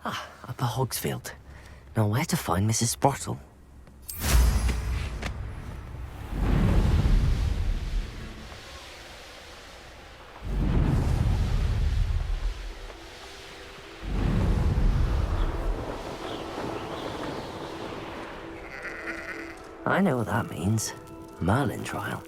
Up at Hogsfield. Now where to find Mrs. Sprottle? I know what that means. Merlin trial.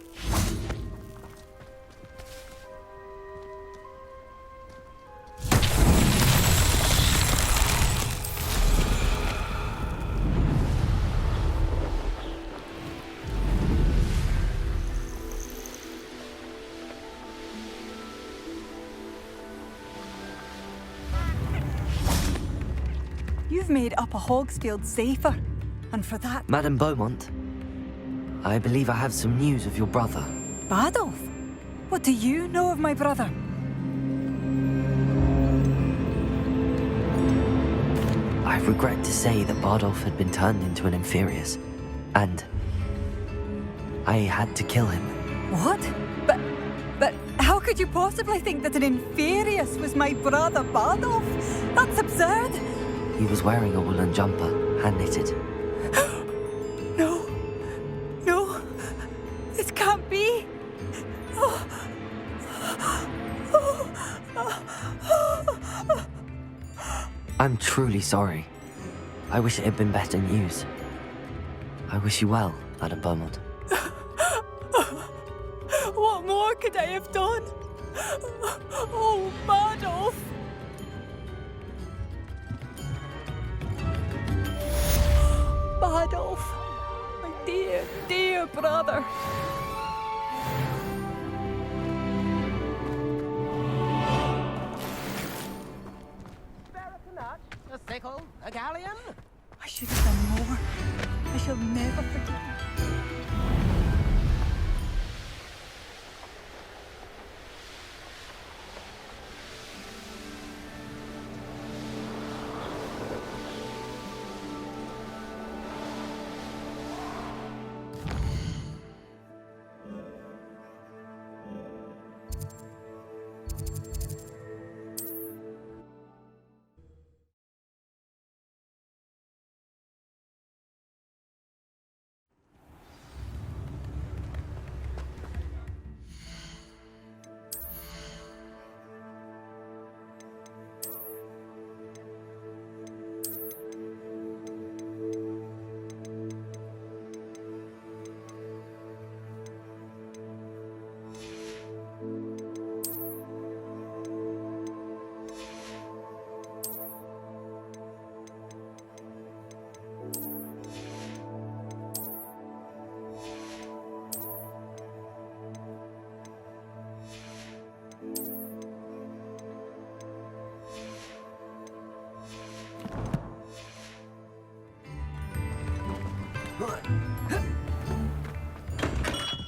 You've made Upper Hogsfield safer, and for that... Madame Beaumont, I believe I have some news of your brother. Bardolph? What do you know of my brother? I regret to say that Bardolph had been turned into an Inferius, and I had to kill him. What? But how could you possibly think that an Inferius was my brother Bardolph? That's absurd! He was wearing a woolen jumper, hand-knitted. No. No. This can't be. I'm truly sorry. I wish it had been better news. I wish you well, Madame Beaumont. What more could I have done? Oh, Bardolph! Bardolph, my dear, dear brother. A sickle, a galleon. I should have done more. I shall never forget.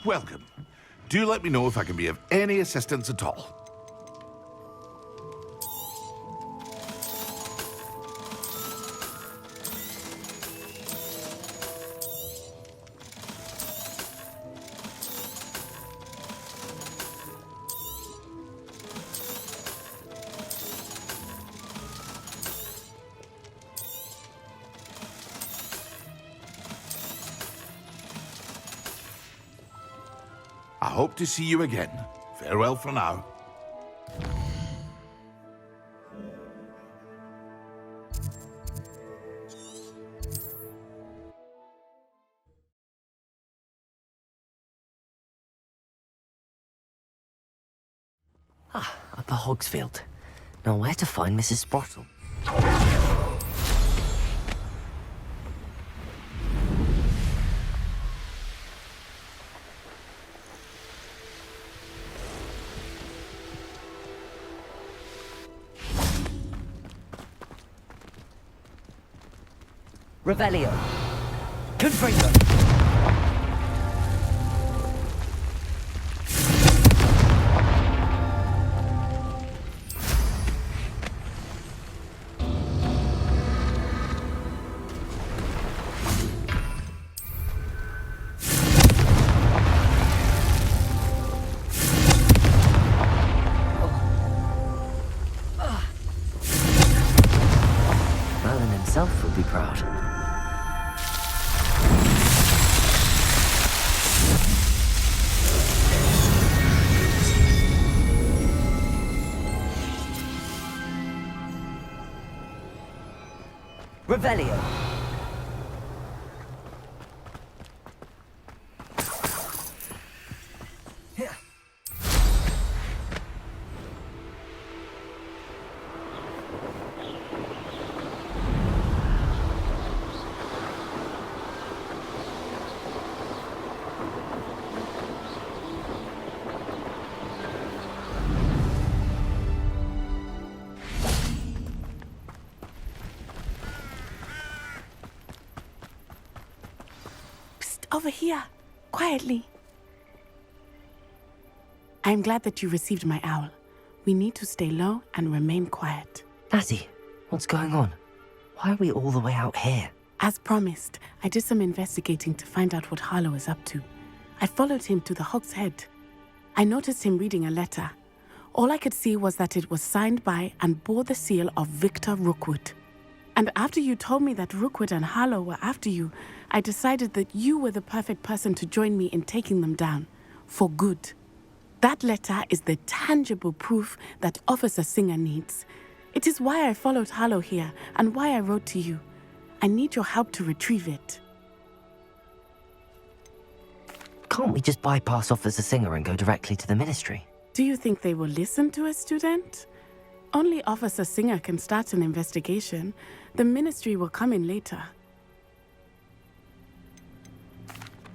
Welcome. Do let me know if I can be of any assistance at all. I hope to see you again. Farewell for now. Up at Hogsfield. Now where to find Mrs. Sprottle? Revelio. Confringo. be proud. Revelio. Over here, quietly. I'm glad that you received my owl. We need to stay low and remain quiet. Natty, what's going on? Why are we all the way out here? As promised, I did some investigating to find out what Harlow is up to. I followed him to the Hog's Head. I noticed him reading a letter. All I could see was that it was signed by and bore the seal of Victor Rookwood. And after you told me that Rookwood and Harlow were after you, I decided that you were the perfect person to join me in taking them down. For good. That letter is the tangible proof that Officer Singer needs. It is why I followed Harlow here and why I wrote to you. I need your help to retrieve it. Can't we just bypass Officer Singer and go directly to the Ministry? Do you think they will listen to a student? Only Officer Singer can start an investigation. The Ministry will come in later.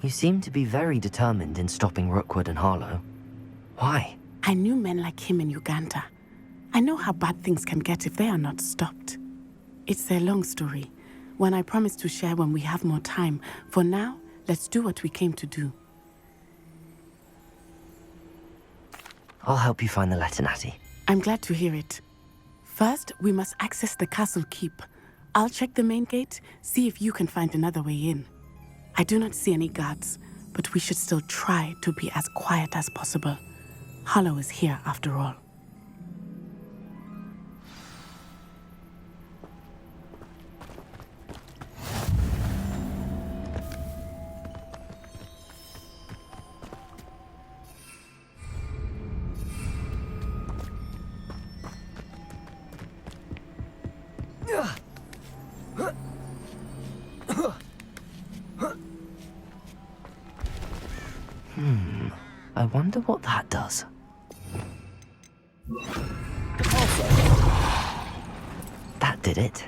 You seem to be very determined in stopping Rookwood and Harlow. Why? I knew men like him in Uganda. I know how bad things can get if they are not stopped. It's a long story, one I promise to share when we have more time. For now, let's do what we came to do. I'll help you find the letter, Natty. I'm glad to hear it. First, we must access the castle keep. I'll check the main gate, see if you can find another way in. I do not see any guards, but we should still try to be as quiet as possible. Harlow is here after all. I wonder what that does. That did it.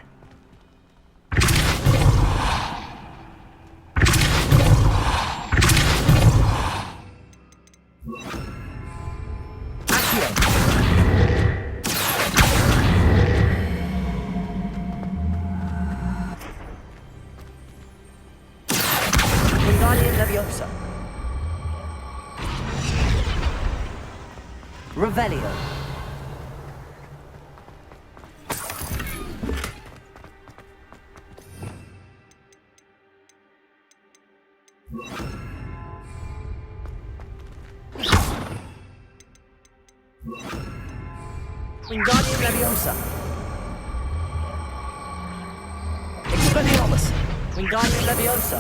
Revelio. Wingardium Leviosa. Expelliarmus. Wingardium Leviosa.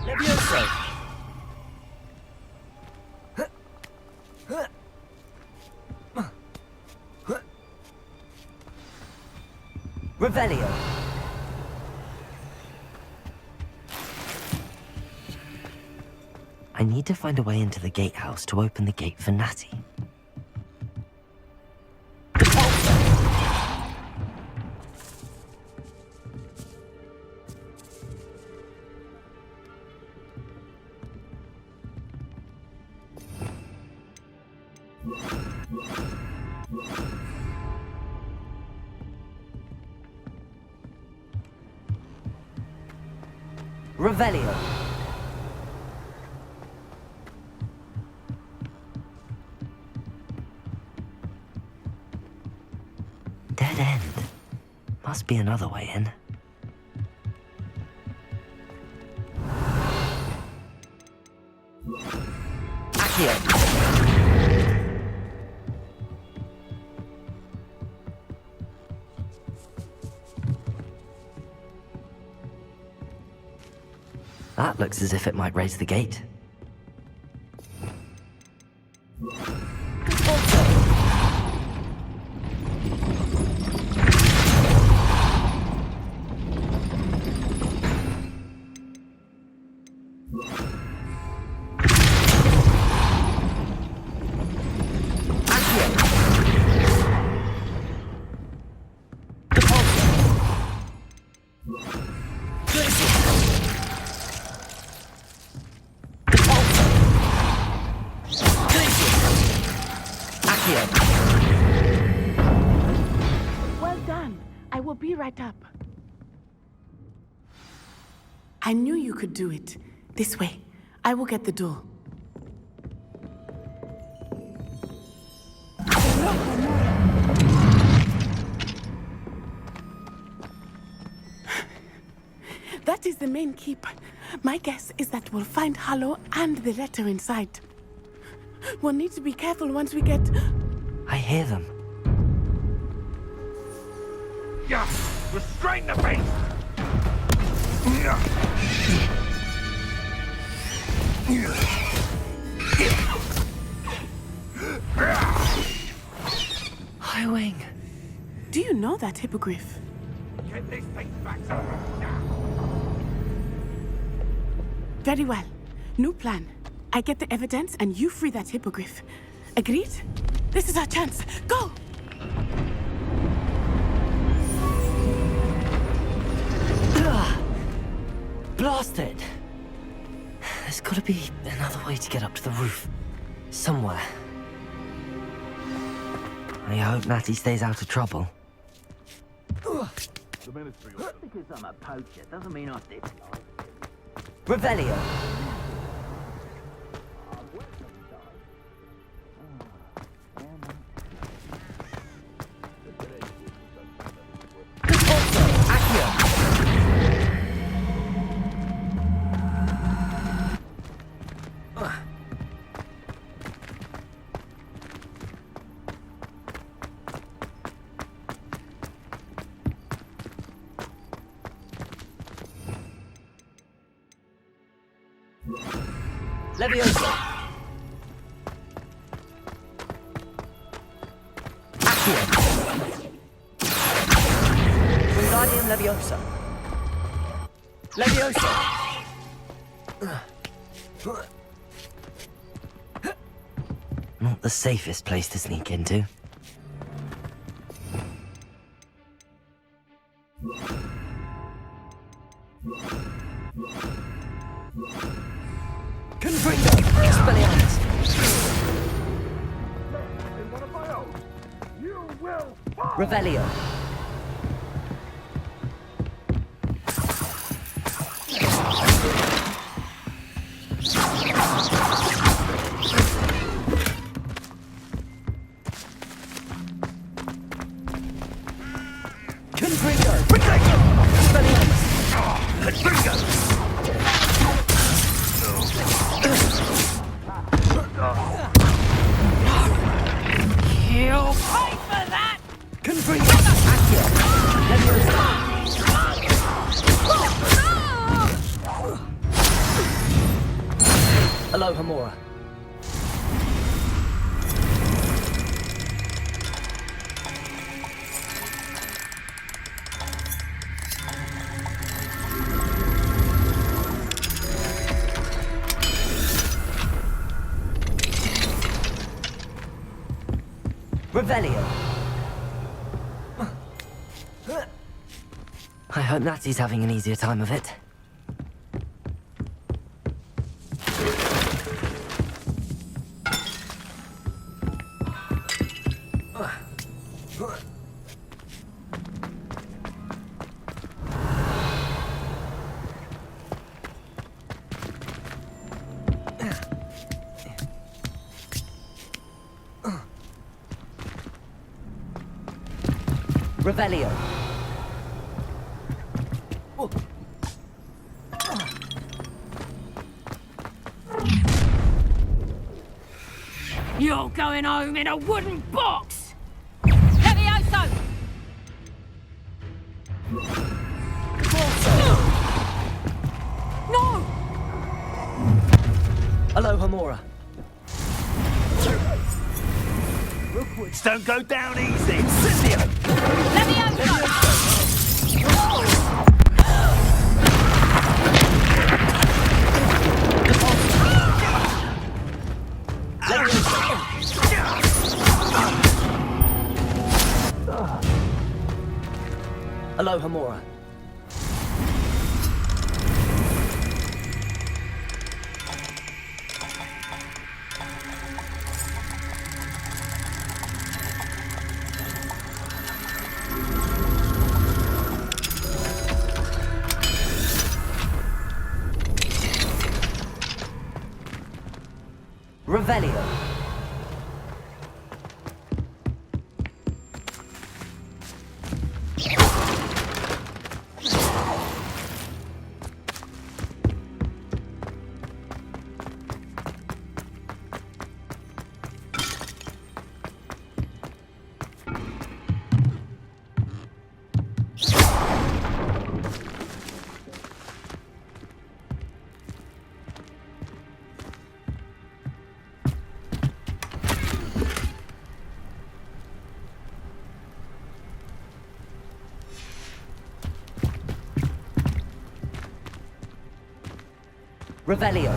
Leviosa. Revelio. I need to find a way into the gatehouse to open the gate for Natty. Revelio. Dead end. Must be another way in. Accio. That looks as if it might raise the gate. Well done. I will be right up. I knew you could do it. This way. I will get the door. That is the main keep. My guess is that we'll find Harlow and the letter inside. We'll need to be careful once we get... I hear them. Yeah, restrain the beast! Highwing. Do you know that hippogriff? Get this thing back to now! Very well. New plan. I get the evidence and you free that hippogriff. Agreed? This is our chance. Go! Blasted! There's gotta be another way to get up to the roof. Somewhere. I hope Natty stays out of trouble. The ministry will... Because I'm a poacher doesn't mean I did. Revelio! Leviosa! Accio! Wingardium Leviosa! Leviosa! Not the safest place to sneak into. Confringo! Expelliarmus! In one of my own, you will fall! Revelio! Confringo! Expelliarmus! Confringo! You'll pay for that! Confringo! Accio! Leviosa! Alohomora. Revelio. I hope Natty's having an easier time of it. Revelio. You're going home in a wooden box! Levioso! No! Aloha Mora. Rookwoods don't go down easy. Incendio! Aloha Mora. Revelio. Revelio.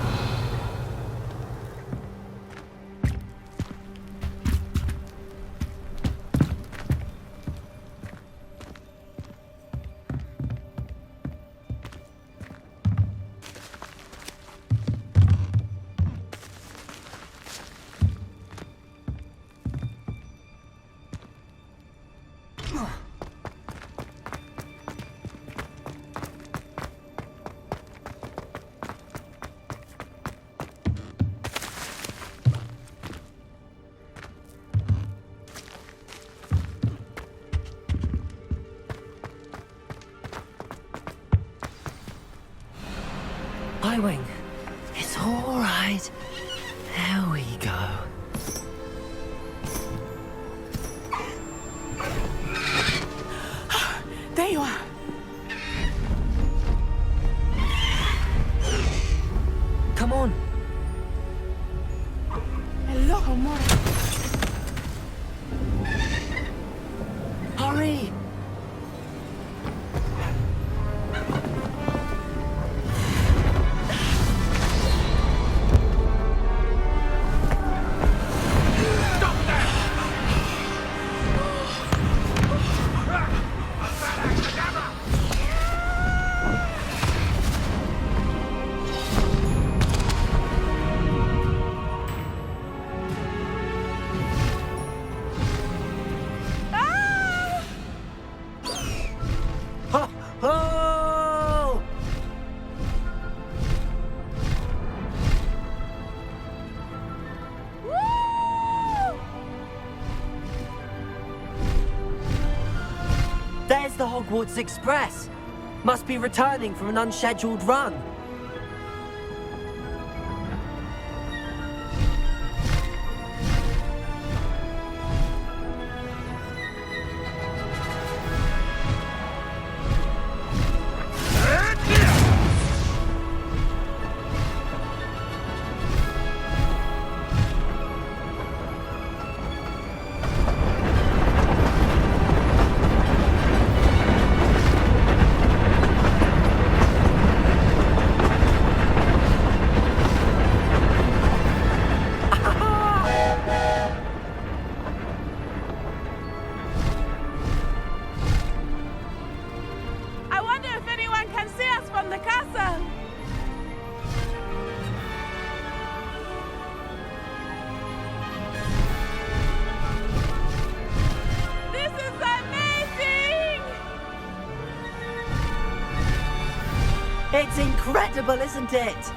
Highwing. It's all right. There we go. There you are. Come on. Aloha Mora. Hurry. Oh! There's the Hogwarts Express. Must be returning from an unscheduled run. I wonder if anyone can see us from the castle. This is amazing! It's incredible, isn't it?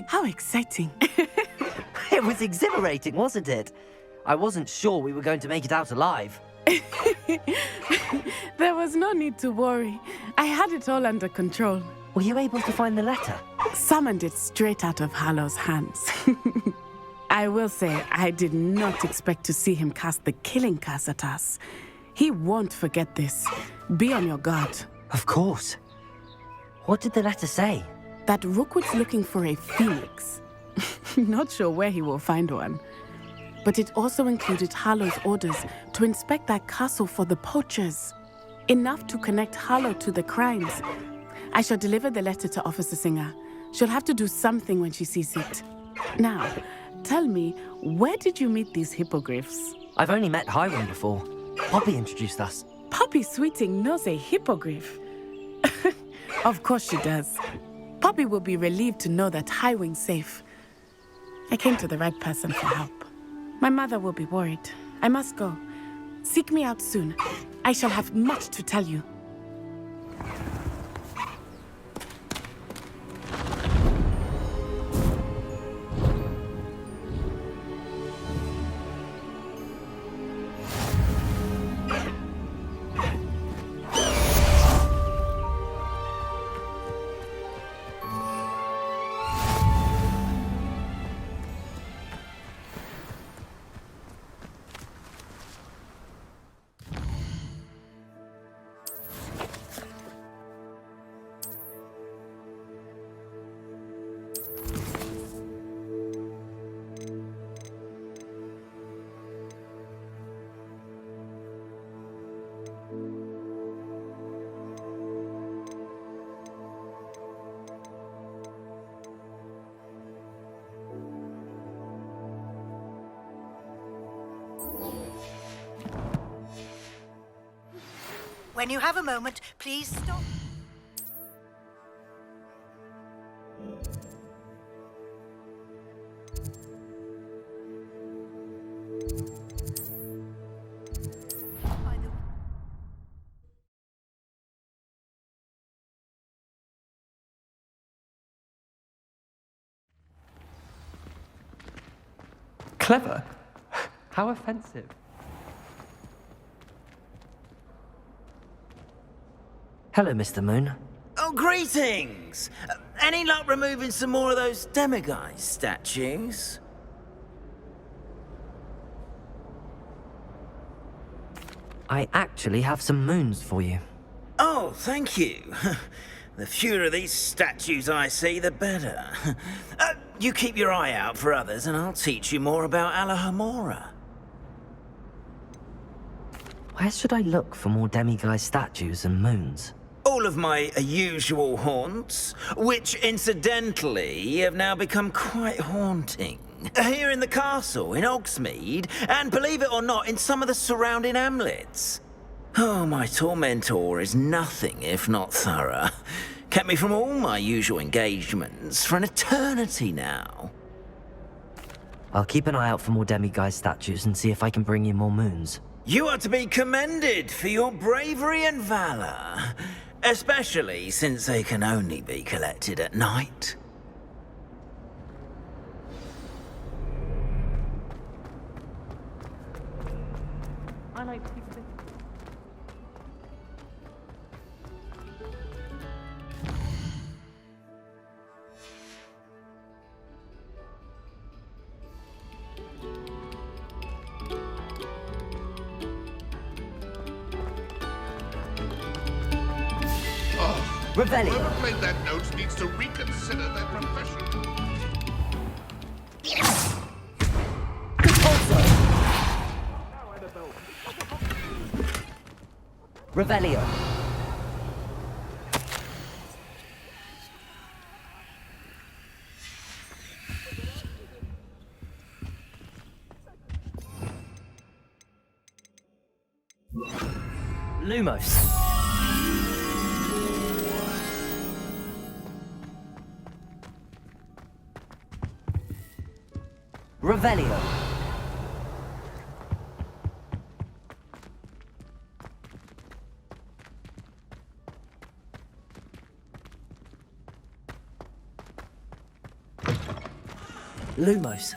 How exciting. It was exhilarating, wasn't it? I wasn't sure we were going to make it out alive. There was no need to worry. I had it all under control. Were you able to find the letter? Summoned it straight out of Harlow's hands. I will say, I did not expect to see him cast the killing curse at us. He won't forget this. Be on your guard. Of course. What did the letter say? That Rookwood's looking for a phoenix. Not sure where he will find one. But it also included Harlow's orders to inspect that castle for the poachers. Enough to connect Harlow to the crimes. I shall deliver the letter to Officer Singer. She'll have to do something when she sees it. Now, tell me, where did you meet these hippogriffs? I've only met Hiram before. Poppy introduced us. Poppy Sweeting knows a hippogriff. Of course she does. Poppy will be relieved to know that Highwing's safe. I came to the right person for help. My mother will be worried. I must go. Seek me out soon. I shall have much to tell you. When you have a moment, please stop. Clever? How offensive. Hello, Mr. Moon. Oh, greetings! Any luck removing some more of those demiguise statues? I actually have some moons for you. Oh, thank you. The fewer of these statues I see, the better. You keep your eye out for others, and I'll teach you more about Alahamora. Where should I look for more demiguise statues and moons? All of my usual haunts, which incidentally have now become quite haunting. Here in the castle, in Hogsmeade, and believe it or not, in some of the surrounding hamlets. Oh, my tormentor is nothing if not thorough. Kept me from all my usual engagements for an eternity now. I'll keep an eye out for more demiguise statues and see if I can bring you more moons. You are to be commended for your bravery and valor. Especially since they can only be collected at night. I like people. Revelio. Whoever played that note needs to reconsider their profession. Revelio. Lumos. Revelio. Lumos.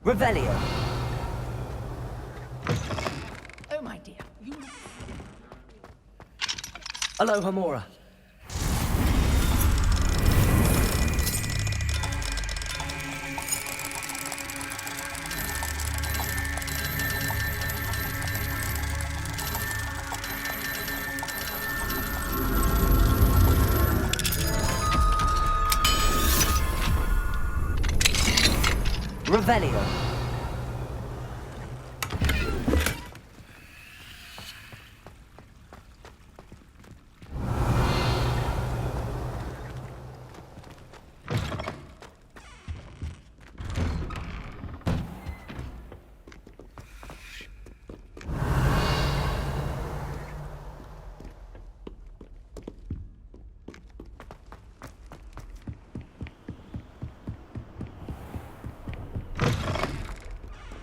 Revelio. Oh, my dear. You... Aloha Mora. Revelio.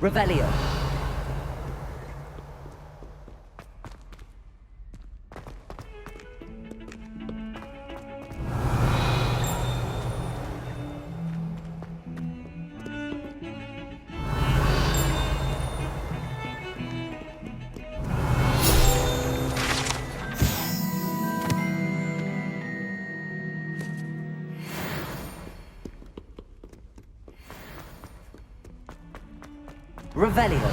Revelio. Revelio.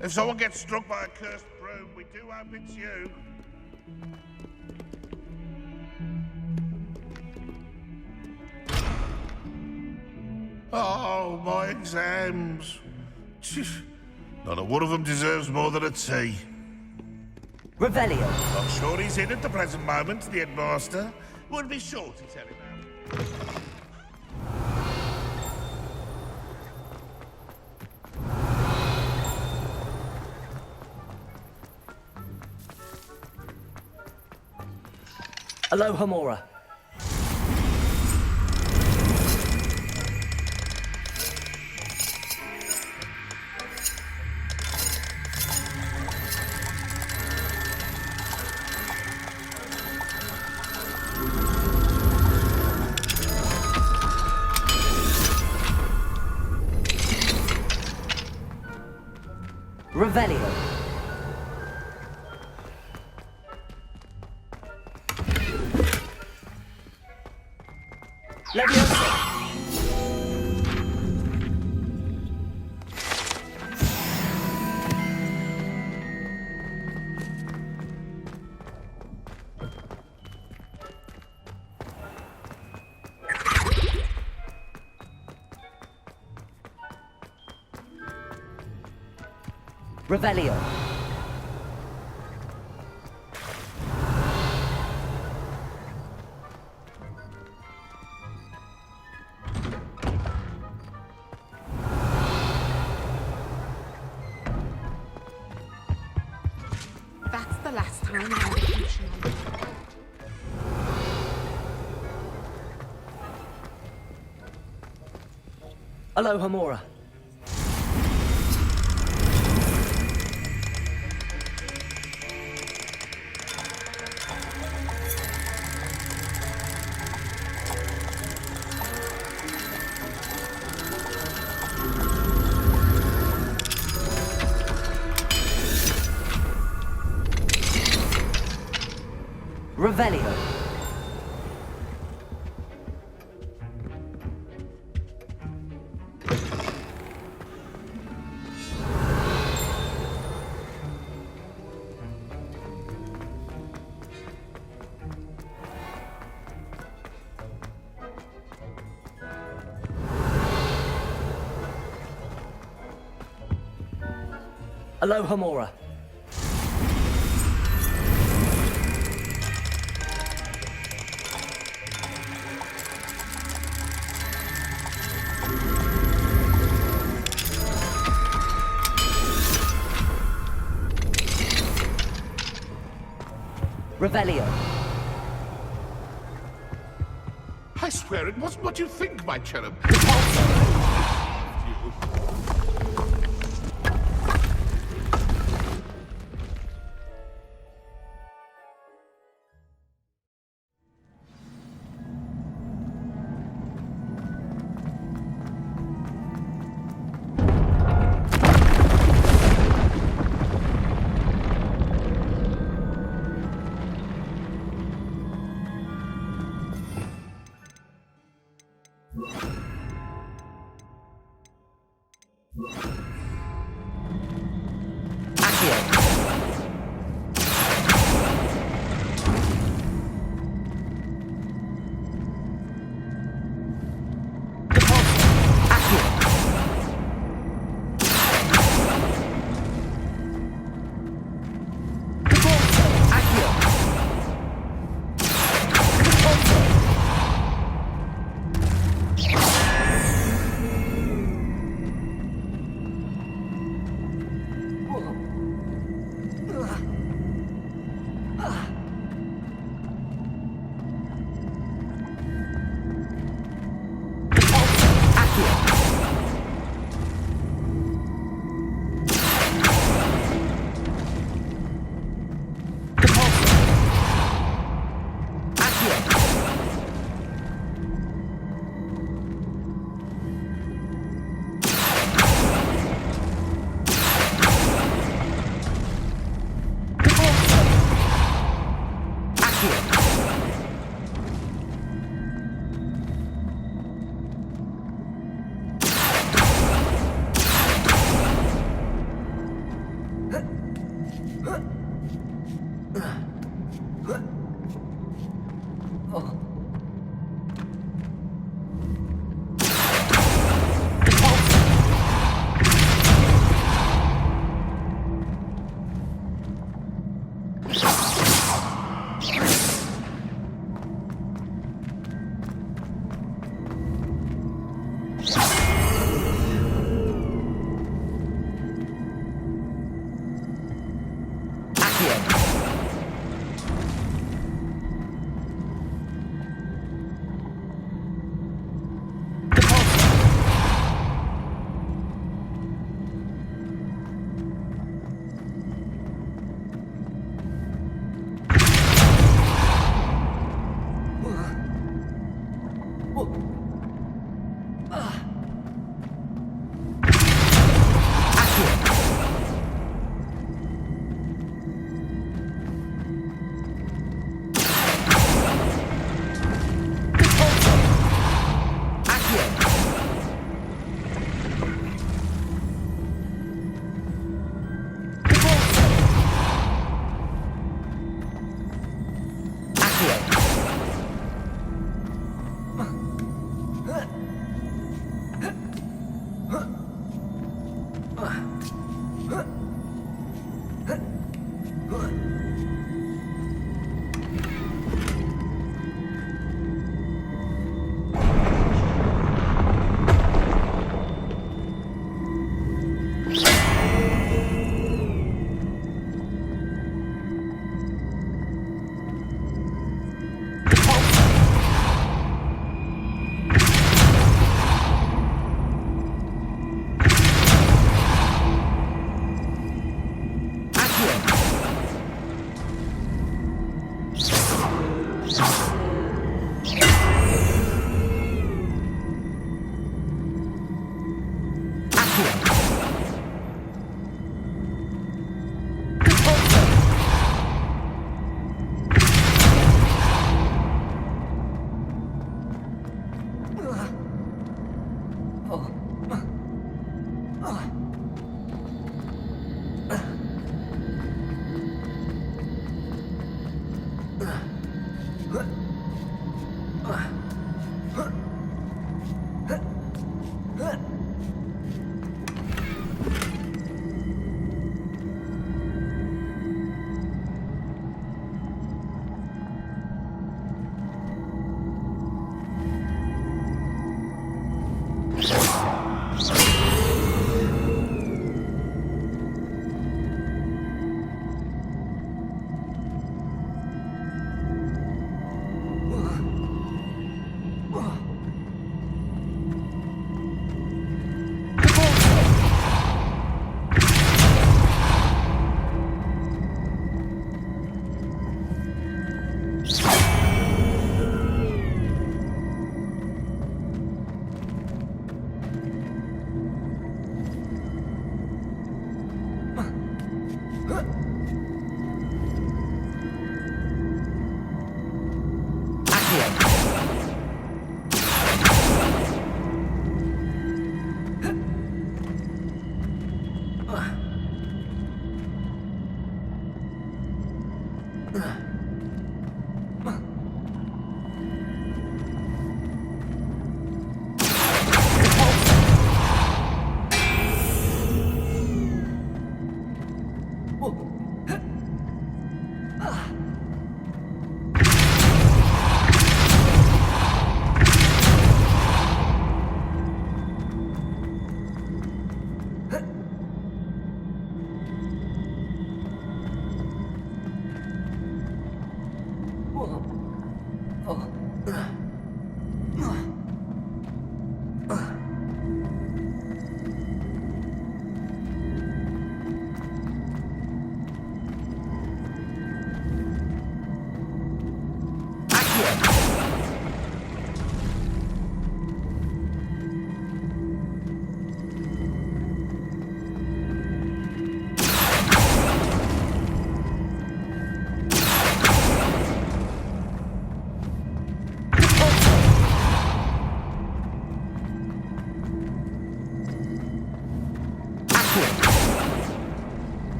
If someone gets struck by a cursed broom, we do hope it's you. Oh, my exams. Not a one of them deserves more than a tea. Revelio. I'm sure he's in at the present moment, the headmaster. Would be sure to tell him out. Aloha Mora. Revelio. Leviosa. Revelio. That's the last time I had a function on this. Aloha Mora. Revelio. Aloha Mora. Revelio. I swear it wasn't what you think, my cherub.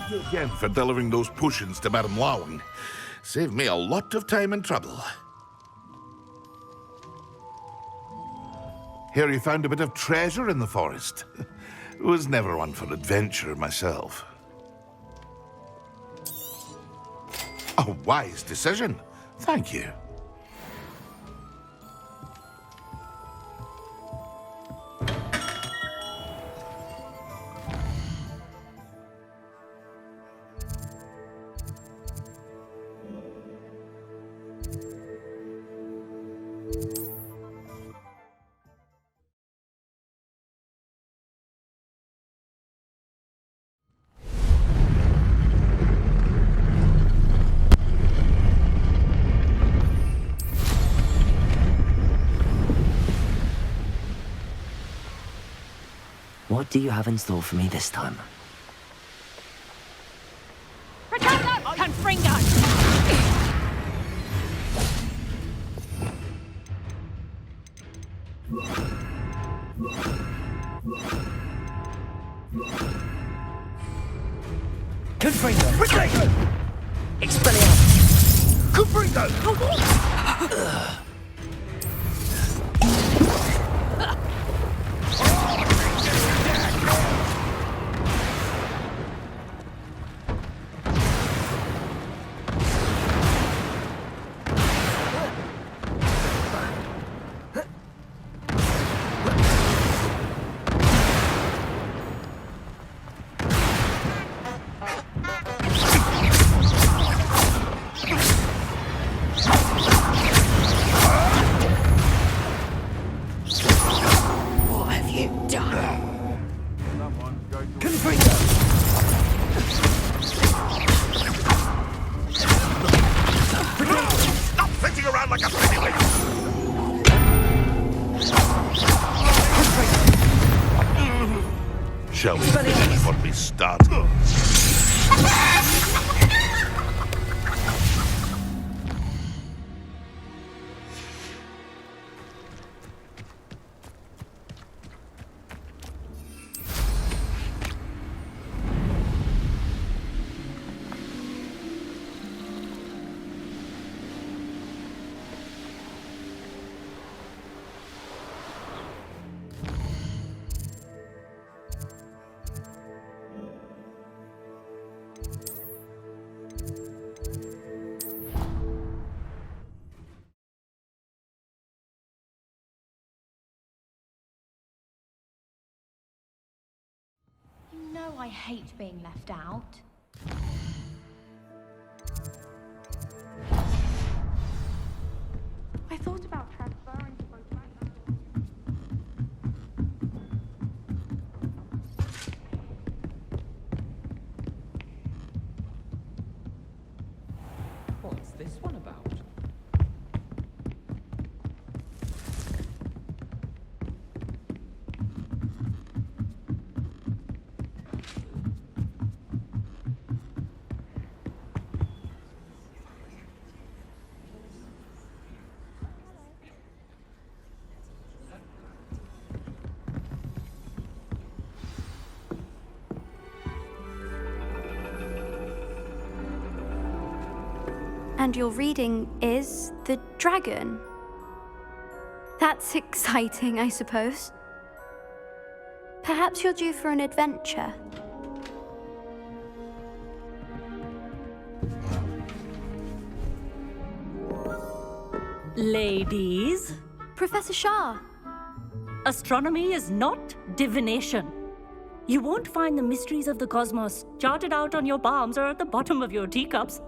Thank you again for delivering those potions to Madame Lowing. Saved me a lot of time and trouble. Hear you found a bit of treasure in the forest. Was never one for adventure myself. A wise decision. Thank you. What do you have in store for me this time? Return confringo! Expelliarmus! Confringo! What have you done? Stop flitting around like a pennyweight! Shall we finish what we started? You know I hate being left out. I thought about transferring to both What's this one about? And your reading is the dragon. That's exciting, I suppose. Perhaps you're due for an adventure. Ladies, Professor Shah, astronomy is not divination. You won't find the mysteries of the cosmos charted out on your palms or at the bottom of your teacups.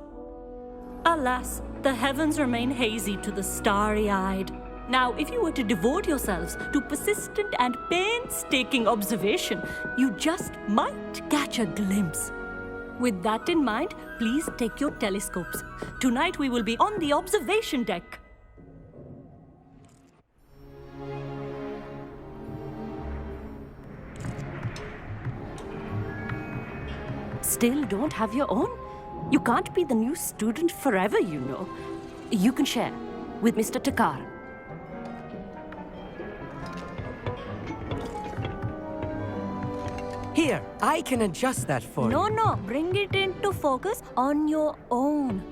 Alas, the heavens remain hazy to the starry-eyed. Now, if you were to devote yourselves to persistent and painstaking observation, you just might catch a glimpse. With that in mind, please take your telescopes. Tonight we will be on the observation deck. Still don't have your own? You can't be the new student forever, you know. You can share with Mr. Takar. Here, I can adjust that for you. No, bring it into focus on your own.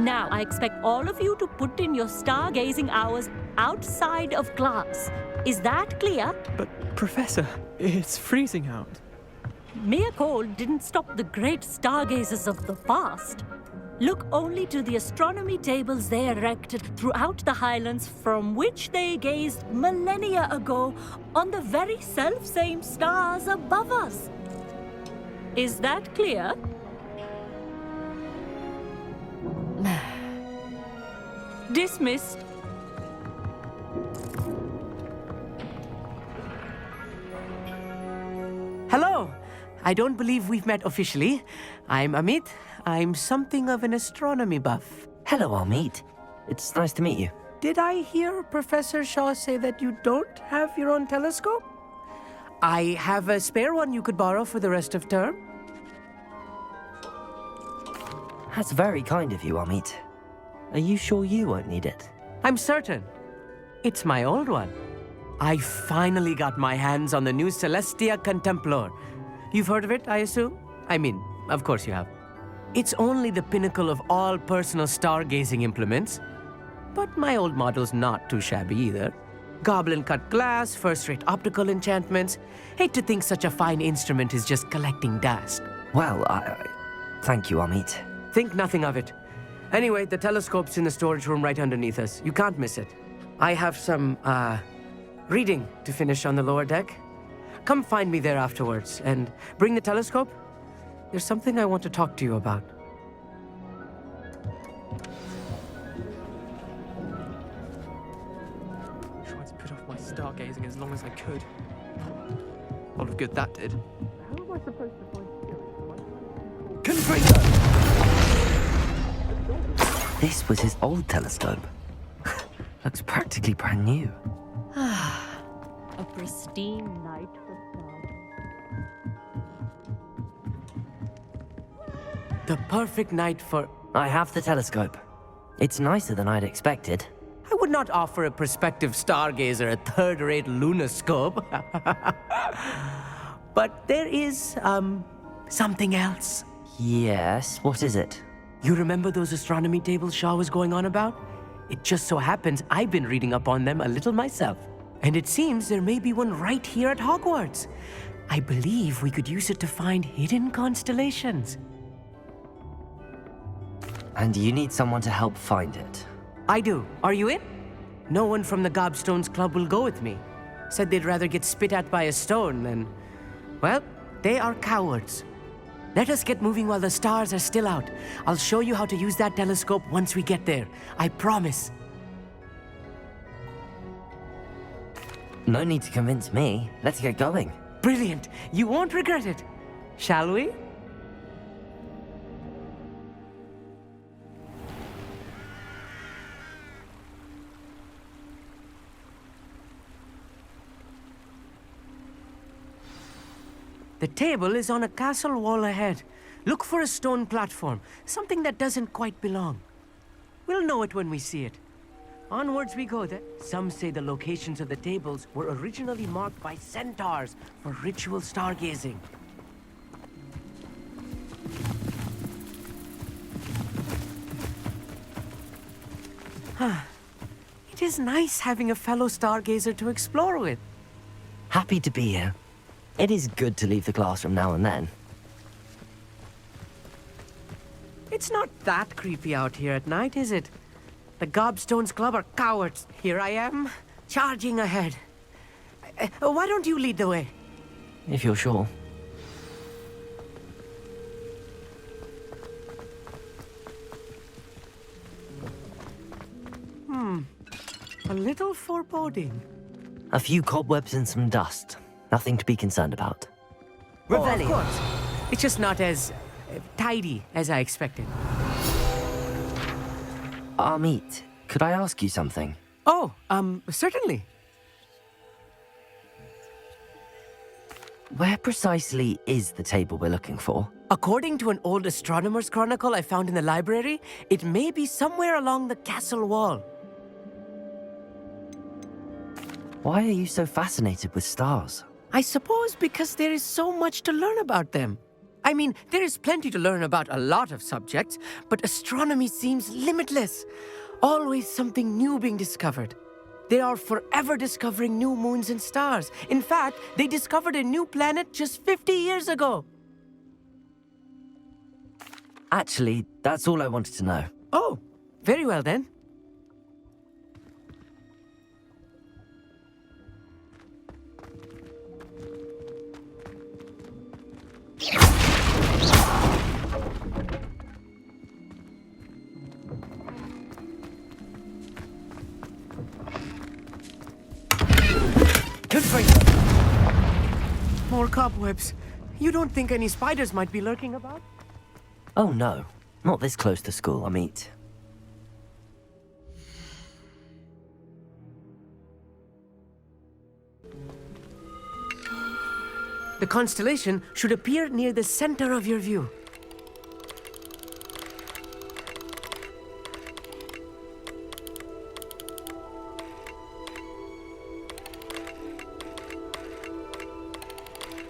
Now, I expect all of you to put in your stargazing hours outside of class. Is that clear? But, Professor, it's freezing out. Mere cold didn't stop the great stargazers of the past. Look only to the astronomy tables they erected throughout the highlands from which they gazed millennia ago on the very self-same stars above us. Is that clear? Dismissed. Hello. I don't believe we've met officially. I'm Amit. I'm something of an astronomy buff. Hello, Amit. It's nice to meet you. Did I hear Professor Shaw say that you don't have your own telescope? I have a spare one you could borrow for the rest of term. That's very kind of you, Amit. Are you sure you won't need it? I'm certain. It's my old one. I finally got my hands on the new Celestia Contemplar. You've heard of it, I assume? I mean, of course you have. It's only the pinnacle of all personal stargazing implements. But my old model's not too shabby either. Goblin-cut glass, first-rate optical enchantments. Hate to think such a fine instrument is just collecting dust. Well, thank you, Amit. Think nothing of it. Anyway, the telescope's in the storage room right underneath us. You can't miss it. I have some, reading to finish on the lower deck. Come find me there afterwards, and bring the telescope. There's something I want to talk to you about. Tried to put off my stargazing as long as I could. A lot of good that did. How am I supposed to find This was his old telescope. Looks practically brand new. A pristine night for stars. The perfect night for... I have the telescope. It's nicer than I'd expected. I would not offer a prospective stargazer a third-rate lunoscope. But there is, something else. Yes, what is it? You remember those astronomy tables Shaw was going on about? It just so happens I've been reading up on them a little myself. And it seems there may be one right here at Hogwarts. I believe we could use it to find hidden constellations. And you need someone to help find it. I do. Are you in? No one from the Gobstones Club will go with me. Said they'd rather get spit at by a stone than... Well, they are cowards. Let us get moving while the stars are still out. I'll show you how to use that telescope once we get there. I promise. No need to convince me. Let's get going. Brilliant. You won't regret it. Shall we? The table is on a castle wall ahead. Look for a stone platform, something that doesn't quite belong. We'll know it when we see it. Onwards we go then. Some say the locations of the tables were originally marked by centaurs for ritual stargazing. It is nice having a fellow stargazer to explore with. Happy to be here. It is good to leave the classroom now and then. It's not that creepy out here at night, is it? The Gobstones Club are cowards. Here I am, charging ahead. Why don't you lead the way? If you're sure. A little foreboding. A few cobwebs and some dust. Nothing to be concerned about. Oh, of course. It's just not as tidy as I expected. Amit, could I ask you something? Oh, certainly. Where precisely is the table we're looking for? According to an old astronomer's chronicle I found in the library, it may be somewhere along the castle wall. Why are you so fascinated with stars? I suppose because there is so much to learn about them. I mean, there is plenty to learn about a lot of subjects, but astronomy seems limitless. Always something new being discovered. They are forever discovering new moons and stars. In fact, they discovered a new planet just 50 years ago. Actually, that's all I wanted to know. Oh, very well then. More cobwebs. You don't think any spiders might be lurking about? Oh no, not this close to school, Amit. The constellation should appear near the center of your view.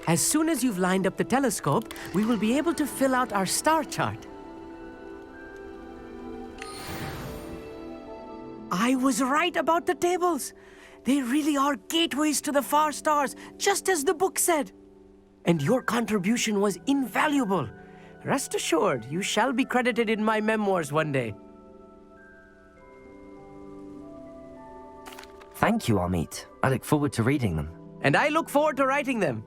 As soon as you've lined up the telescope, we will be able to fill out our star chart. I was right about the tables. They really are gateways to the far stars, just as the book said. And your contribution was invaluable. Rest assured, you shall be credited in my memoirs one day. Thank you, Amit. I look forward to reading them. And I look forward to writing them.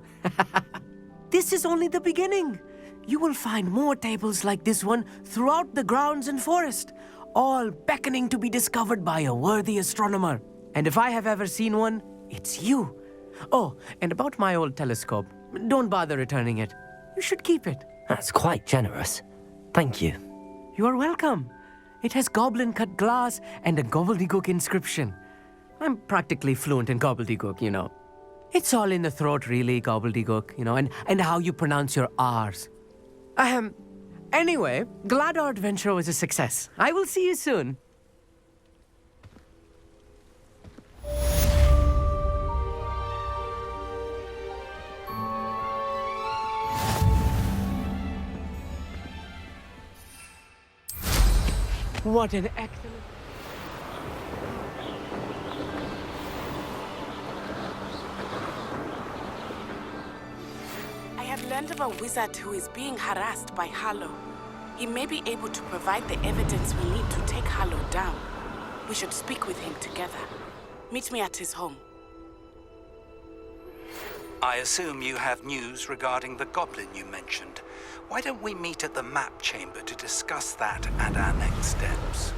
This is only the beginning. You will find more tables like this one throughout the grounds and forest, all beckoning to be discovered by a worthy astronomer. And if I have ever seen one, it's you. Oh, and about my old telescope, don't bother returning it. You should keep it. That's quite generous. Thank you. You are welcome. It has goblin-cut glass and a gobbledygook inscription. I'm practically fluent in gobbledygook, you know. It's all in the throat, really, gobbledygook, you know, and how you pronounce your R's. Anyway, glad our adventure was a success. I will see you soon. What an excellent... I have learned of a wizard who is being harassed by Harlow. He may be able to provide the evidence we need to take Harlow down. We should speak with him together. Meet me at his home. I assume you have news regarding the goblin you mentioned. Why don't we meet at the map chamber to discuss that and our next steps?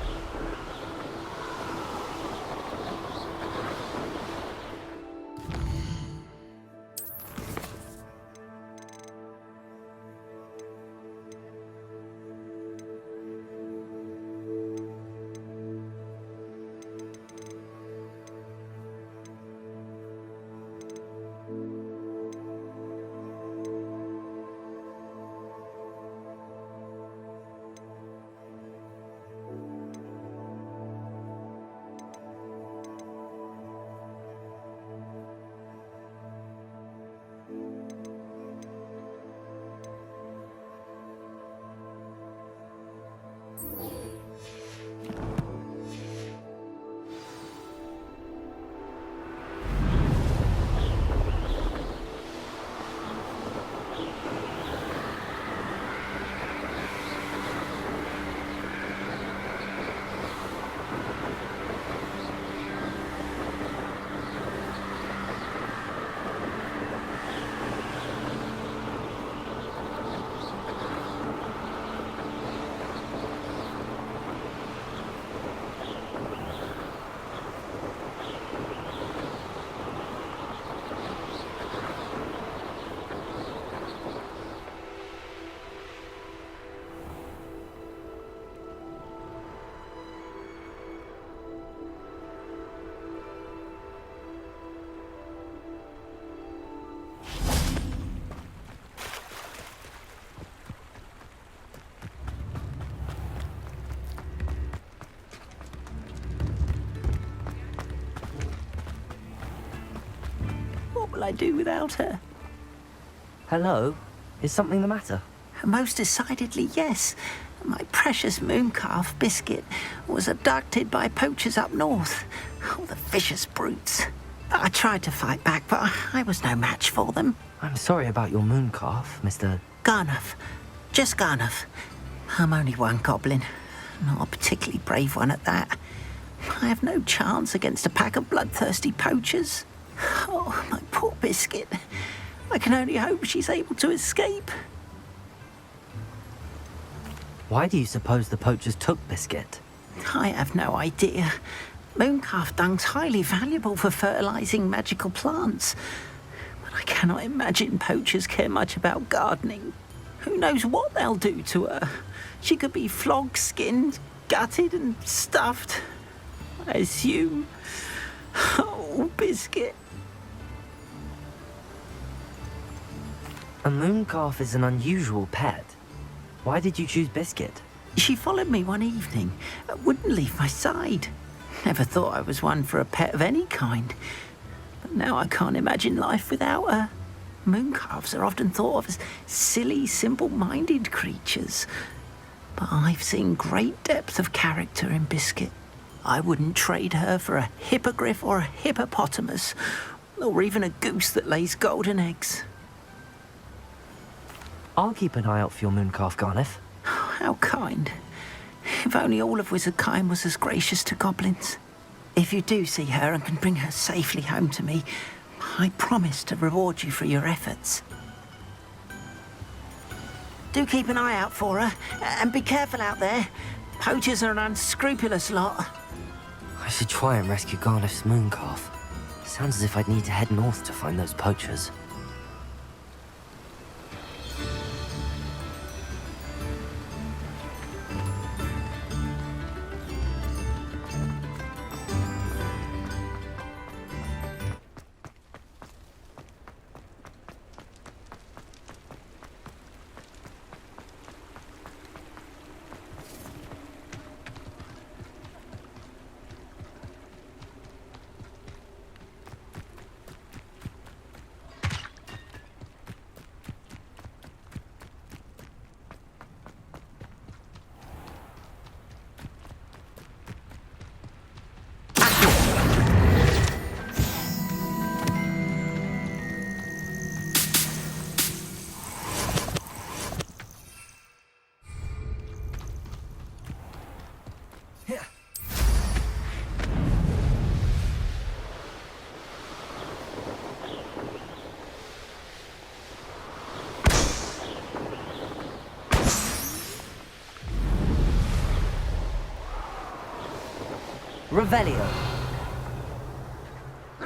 What will I do without her? Hello? Is something the matter? Most decidedly, yes. My precious mooncalf biscuit was abducted by poachers up north. Oh, the vicious brutes. I tried to fight back, but I was no match for them. I'm sorry about your mooncalf, Mr. Garnuff. Just Garnuff. I'm only one goblin. Not a particularly brave one at that. I have no chance against a pack of bloodthirsty poachers. Oh, my poor biscuit. I can only hope she's able to escape. Why do you suppose the poachers took Biscuit? I have no idea. Mooncalf dung's highly valuable for fertilizing magical plants. But I cannot imagine poachers care much about gardening. Who knows what they'll do to her? She could be flogged, skinned, gutted and stuffed. I assume. Oh, Biscuit. A mooncalf is an unusual pet. Why did you choose Biscuit? She followed me one evening, wouldn't leave my side. Never thought I was one for a pet of any kind. But now I can't imagine life without her. Mooncalves are often thought of as silly, simple-minded creatures. But I've seen great depth of character in Biscuit. I wouldn't trade her for a hippogriff or a hippopotamus, or even a goose that lays golden eggs. I'll keep an eye out for your mooncalf, Garneth. How kind. If only all of Wizardkind was as gracious to goblins. If you do see her and can bring her safely home to me, I promise to reward you for your efforts. Do keep an eye out for her, and be careful out there. Poachers are an unscrupulous lot. I should try and rescue Garneth's mooncalf. Sounds as if I'd need to head north to find those poachers. Revelio.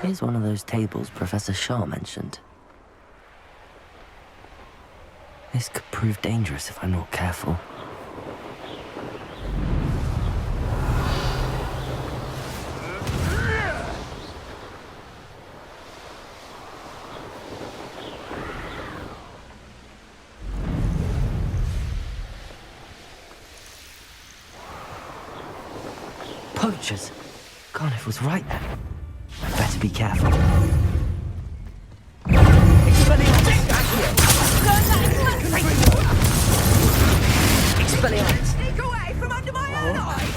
Here's one of those tables Professor Shaw mentioned. This could prove dangerous if I'm not careful. Poachers! Garneth was right then. I'd better be careful. Expelliarmus! Sneak away from under my own eye!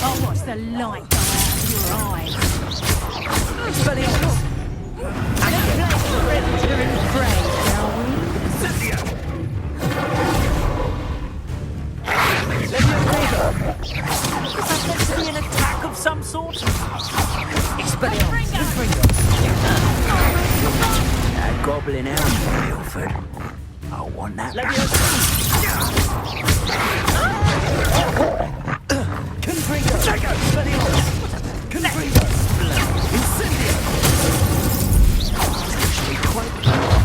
I'll watch the light go out of your eyes. Expelliarmus! Let's play Predator and Prey, shall we? Is that meant to be an attack of some sort? Expelliarmus! That goblin elm, Ilford. I want that. Confringo! Expelliarmus! Confringo! Incendio!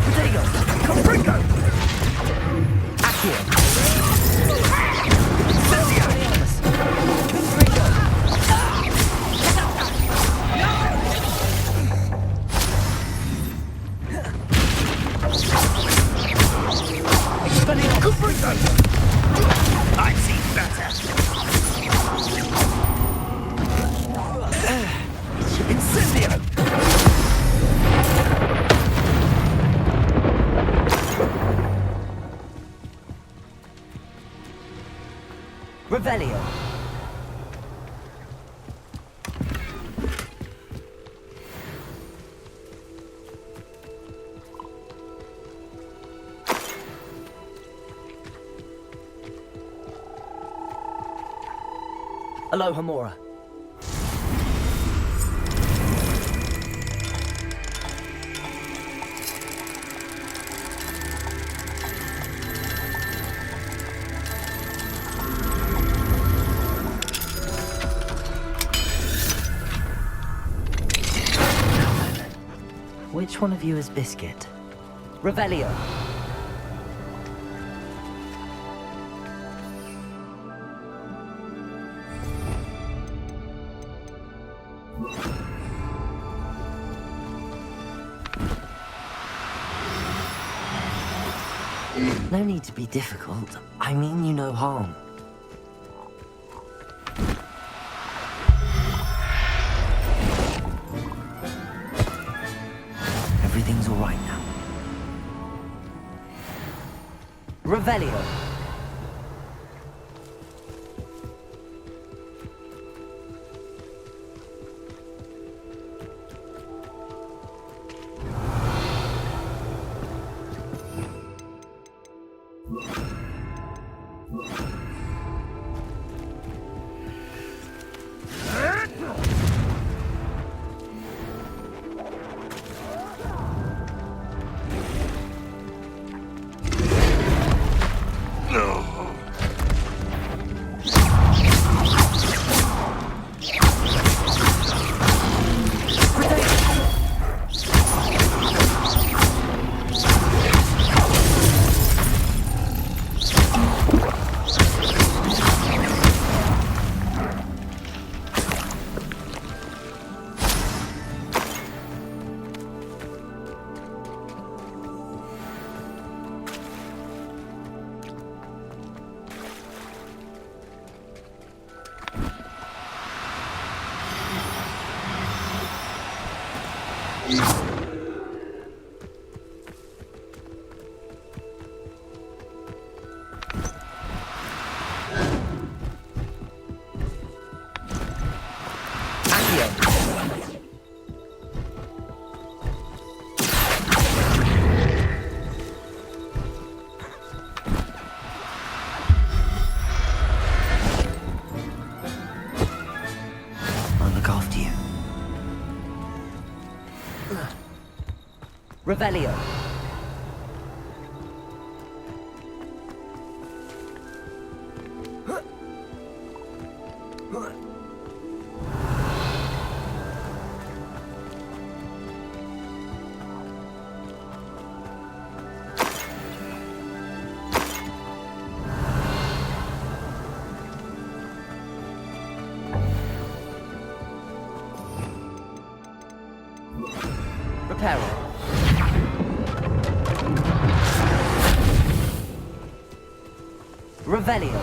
Protego! Confringo! Accio! Expelliarmus! Confringo! Expelliarmus! Confringo! I've seen better. Incendio! Revelio. Aloha Mora. Which one of you is Biscuit? Revelio. No need to be difficult. I mean you no harm. Revelio. I'll look after you. Revelio. Reparo. Revelio.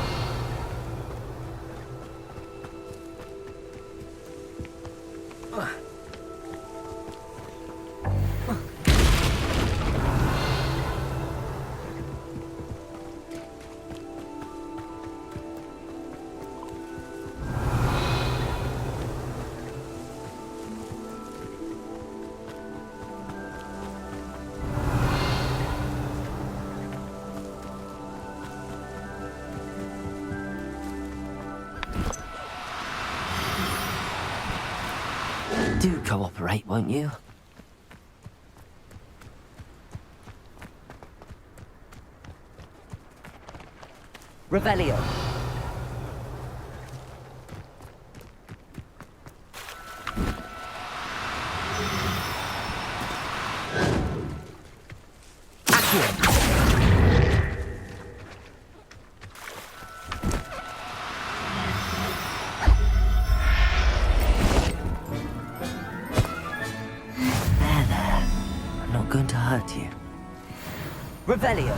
Do cooperate, won't you? Revelio. Going to hurt you. Revelio.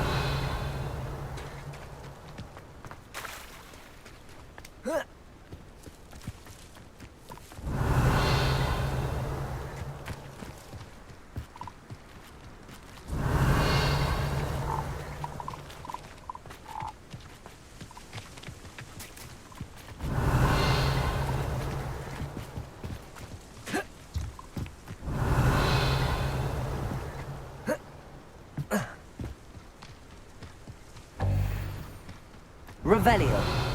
Revelio.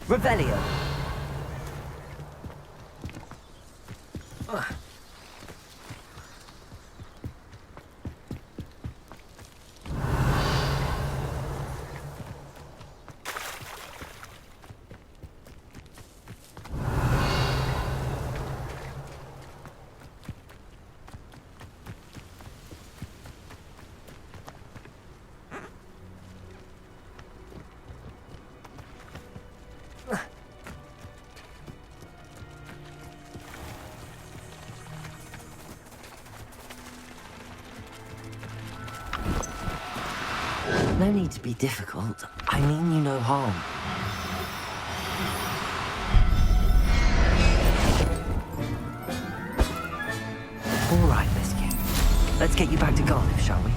Revelio. No need to be difficult. I mean you no harm. All right, Biscuit. Let's get you back to Garliff, shall we?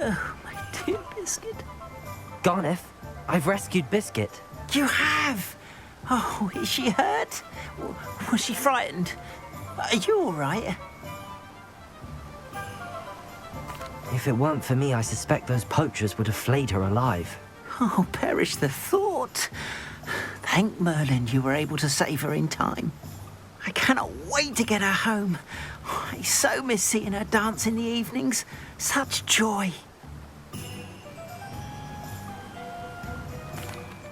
Oh, my dear Biscuit. Garliff, I've rescued Biscuit. You have? Oh, is she hurt? Was she frightened? Are you all right? If it weren't for me, I suspect those poachers would have flayed her alive. Oh, perish the thought. Thank Merlin you were able to save her in time. I cannot wait to get her home. I so miss seeing her dance in the evenings. Such joy.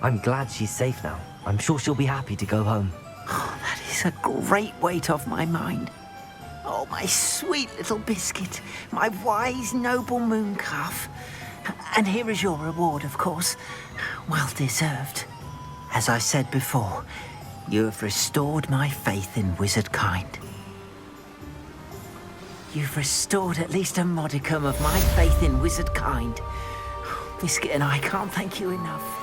I'm glad she's safe now. I'm sure she'll be happy to go home. Oh, that is a great weight off my mind. Oh, my sweet little Biscuit, my wise, noble moon calf. And here is your reward, of course. Well deserved. As I said before, you have restored my faith in wizard kind. You've restored at least a modicum of my faith in wizard kind. Biscuit and I can't thank you enough.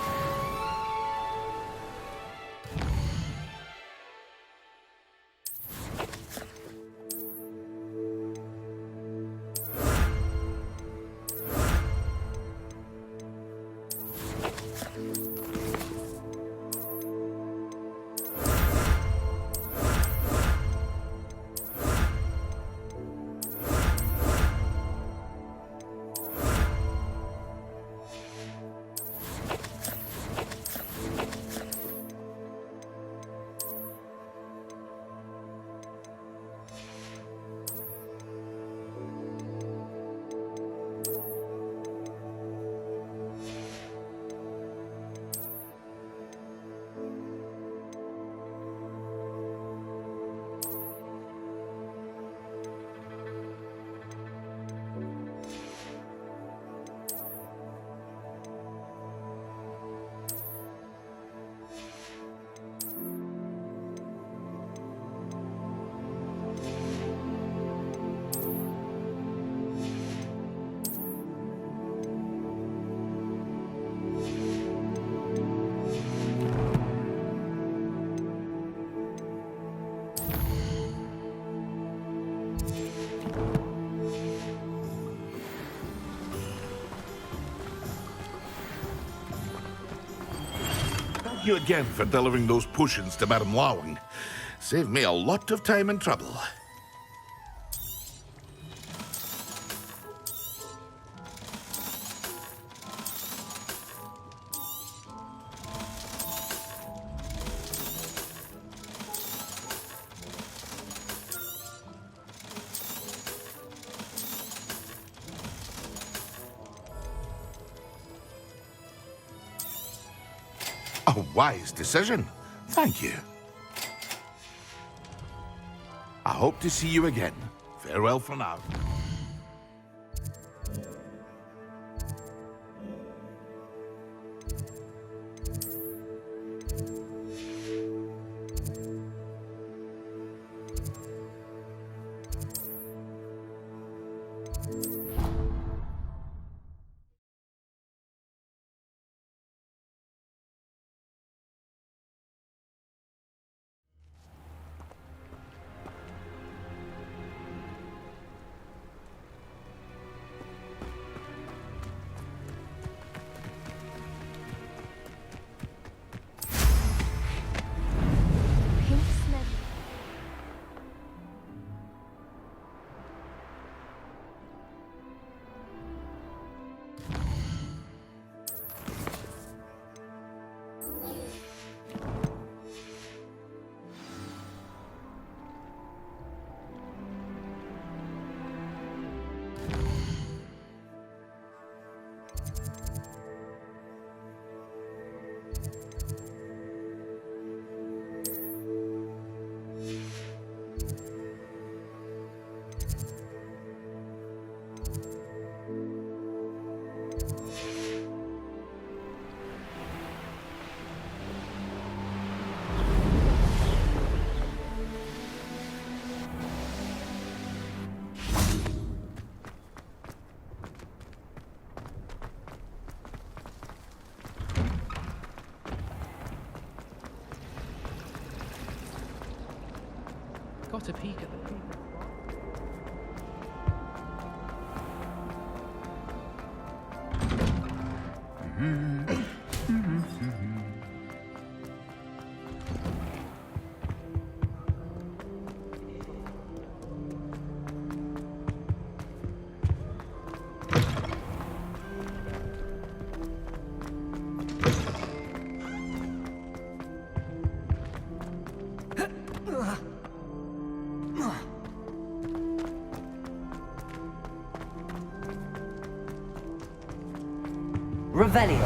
Thank you again for delivering those potions to Madame Lawing. Saved me a lot of time and trouble. A wise decision. Thank you. I hope to see you again. Farewell for now. got a peek at the previous Revelio.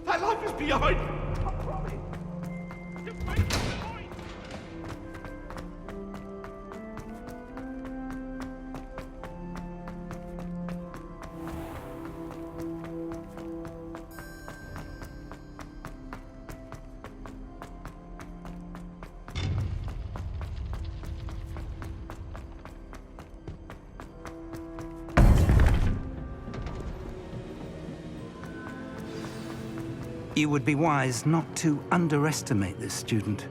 That life is behind. I promise. Just wait for the point. You would be wise not to underestimate this student.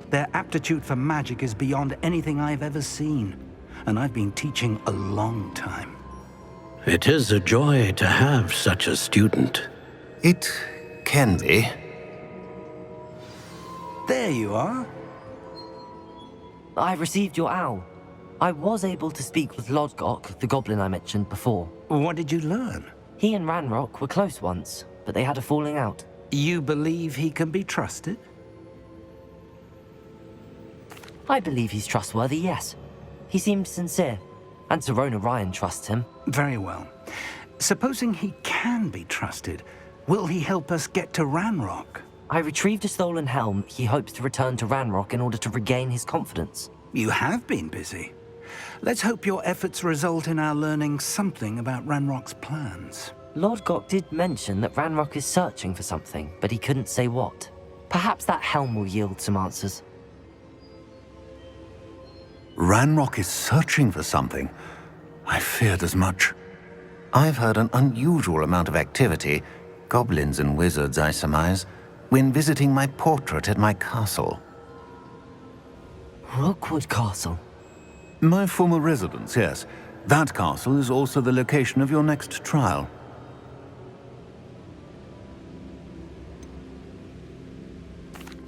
Their aptitude for magic is beyond anything I've ever seen, and I've been teaching a long time. It is a joy to have such a student. It can be. There you are. I received your owl. I was able to speak with Lodgok, the goblin I mentioned before. What did you learn? He and Ranrock were close once, but they had a falling out. You believe he can be trusted? I believe he's trustworthy, yes. He seemed sincere, and Serona Ryan trusts him. Very well. Supposing he can be trusted, will he help us get to Ranrock? I retrieved a stolen helm. He hopes to return to Ranrock in order to regain his confidence. You have been busy. Let's hope your efforts result in our learning something about Ranrock's plans. Lodgok did mention that Ranrock is searching for something, but he couldn't say what. Perhaps that helm will yield some answers. Ranrock is searching for something. I feared as much. I've heard an unusual amount of activity, goblins and wizards, I surmise, when visiting my portrait at my castle. Rookwood Castle? My former residence, yes. That castle is also the location of your next trial.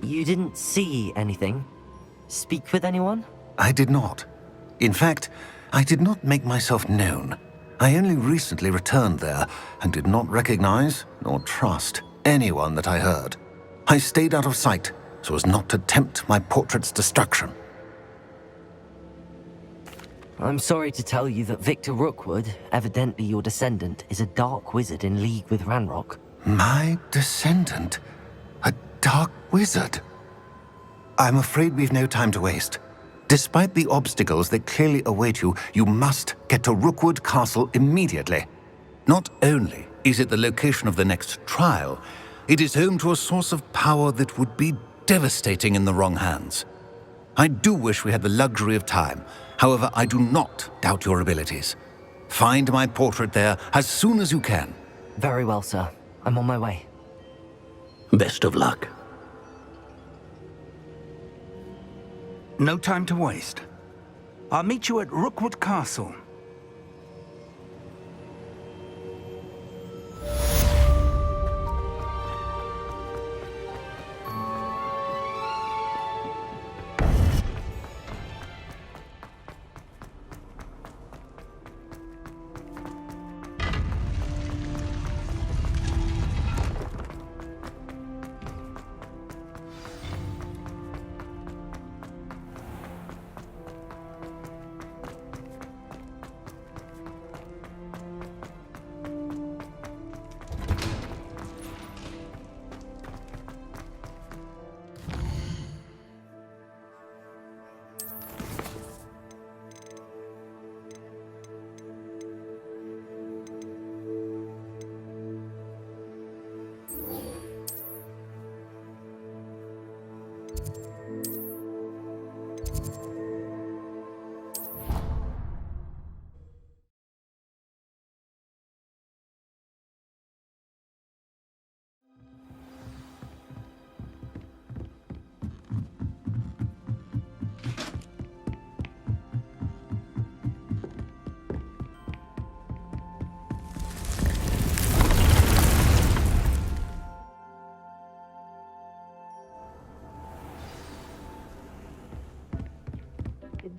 You didn't see anything? Speak with anyone? I did not. In fact, I did not make myself known. I only recently returned there and did not recognize nor trust anyone that I heard. I stayed out of sight so as not to tempt my portrait's destruction. I'm sorry to tell you that Victor Rookwood, evidently your descendant, is a dark wizard in league with Ranrock. My descendant? A dark wizard? I'm afraid we've no time to waste. Despite the obstacles that clearly await you, you must get to Rookwood Castle immediately. Not only is it the location of the next trial, it is home to a source of power that would be devastating in the wrong hands. I do wish we had the luxury of time. However, I do not doubt your abilities. Find my portrait there as soon as you can. Very well, sir. I'm on my way. Best of luck. No time to waste. I'll meet you at Rookwood Castle.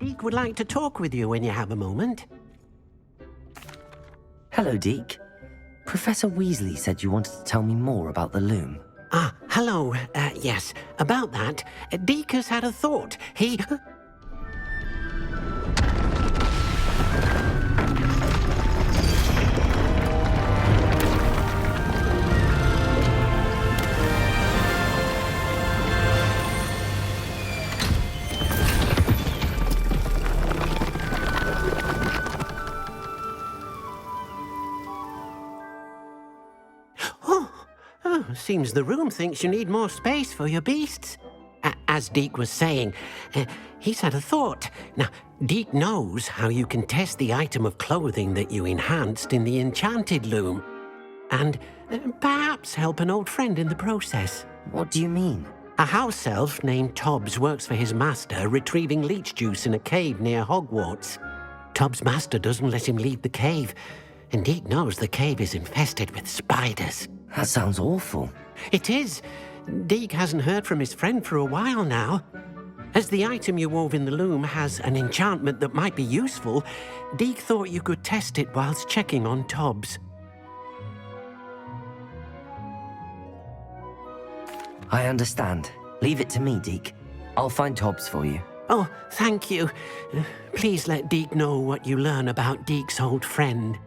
Deek would like to talk with you when you have a moment. Hello, Deke. Professor Weasley said you wanted to tell me more about the loom. Ah, hello. Yes, about that. Deek has had a thought. He... Seems the room thinks you need more space for your beasts. As Deek was saying, he's had a thought. Now, Deek knows how you can test the item of clothing that you enhanced in the enchanted loom. And perhaps help an old friend in the process. What do you mean? A house elf named Tobbs works for his master retrieving leech juice in a cave near Hogwarts. Tobbs' master doesn't let him leave the cave, and Deek knows the cave is infested with spiders. That sounds awful. It is. Deek hasn't heard from his friend for a while now. As the item you wove in the loom has an enchantment that might be useful, Deek thought you could test it whilst checking on Tobbs. I understand. Leave it to me, Deke. I'll find Tobbs for you. Oh, thank you. Please let Deek know what you learn about Deek's old friend.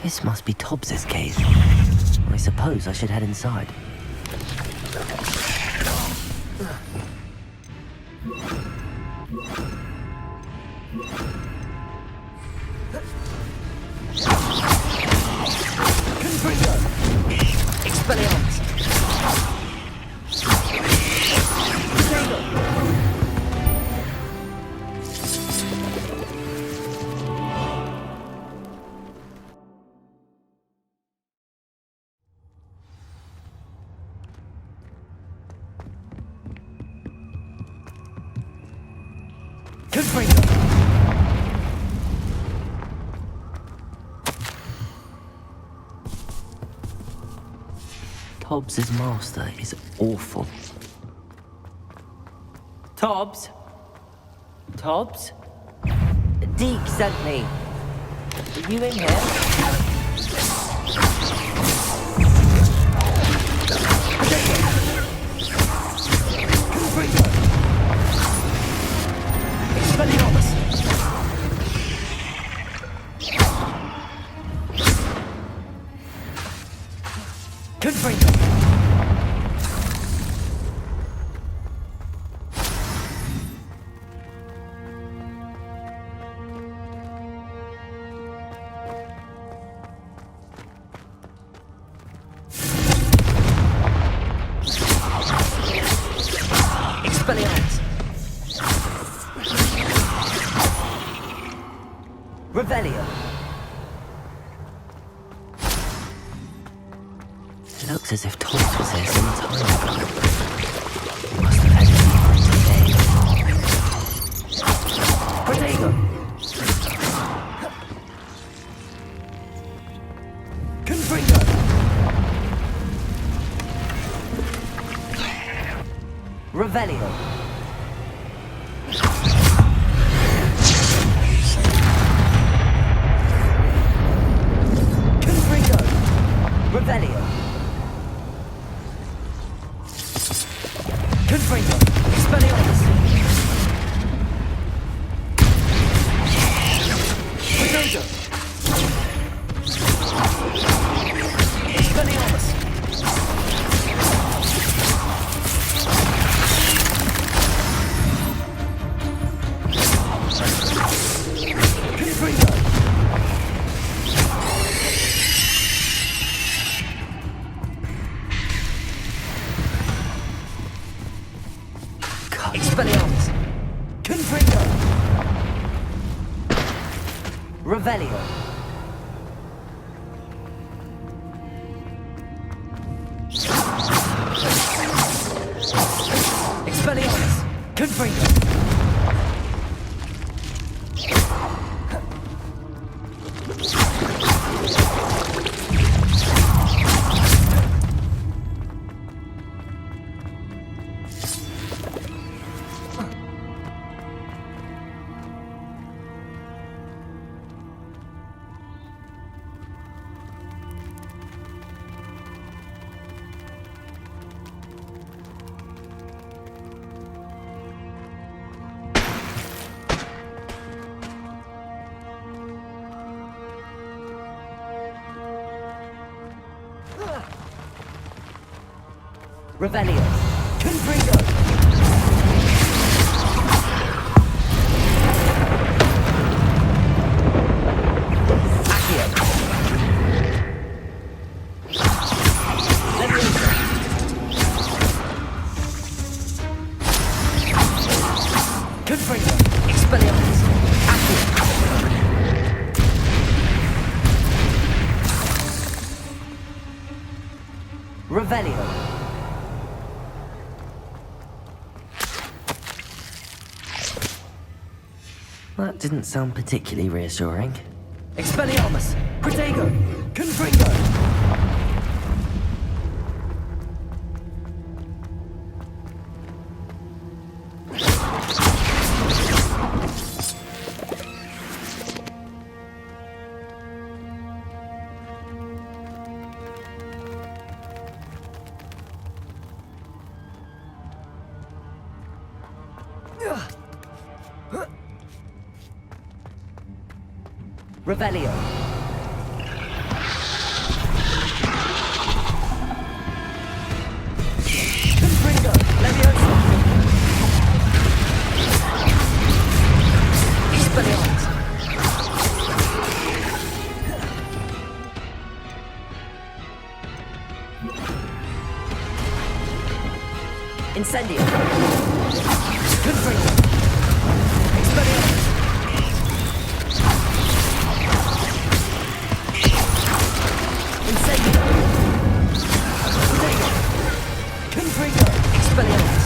This must be Tobbs's cave. I suppose I should head inside. Expelliarmus! Tobbs's master is awful. Tobbs? Tobbs? Deke sent me. Are you in here? Expelliarmus! Confringo! Expelliarmus! Revelio. It looks as if Thomas was here some time ago. He must have had it today. Protego! Confringo! Revelio. Confringo! Revelio. Confringo! Expelliarmus! Protego! Expelliarmus! Confringo! Expelliarmus! Confringo! Revelio! Expelliarmus! Confringo! Revelio. Confringo. Accio. Leviosa. Confringo. Expelliarmus. Accio. Revelio. That didn't sound particularly reassuring. Expelliarmus! Protego! Confringo! Revelio. Confringo. Leviosa. Expelliarmus. Incendio. Confringo. Expelliarmus. Incendio. Protego. Confringo. Expelliarmus.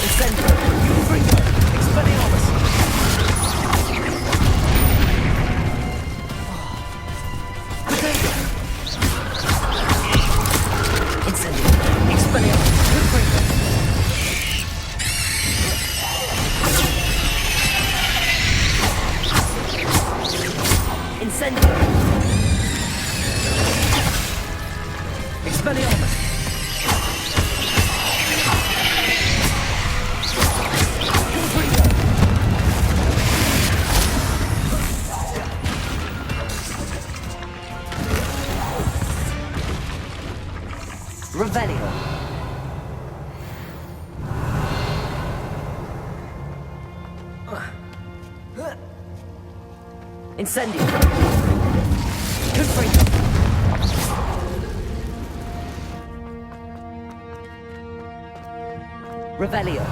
Incendio. Confringo. Expelliarmus. Protego. Incendio. Expelliarmus. Confringo. Incendio. Expelliarmus. Confringo. Revelio. Incendio. Confringo. Revelio.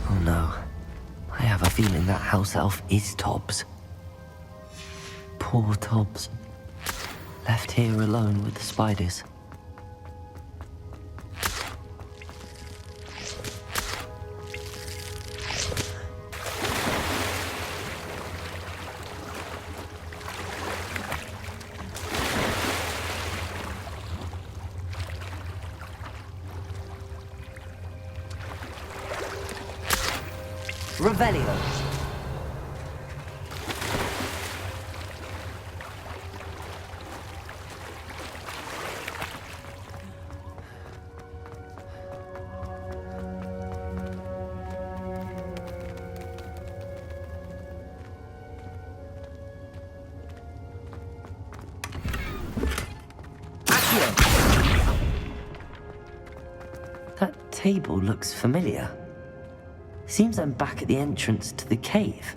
Oh no. I have a feeling that house elf is Tobbs. Poor Tobbs. Left here alone with the spiders. Revelio. That table looks familiar. Seems I'm back at the entrance to the cave.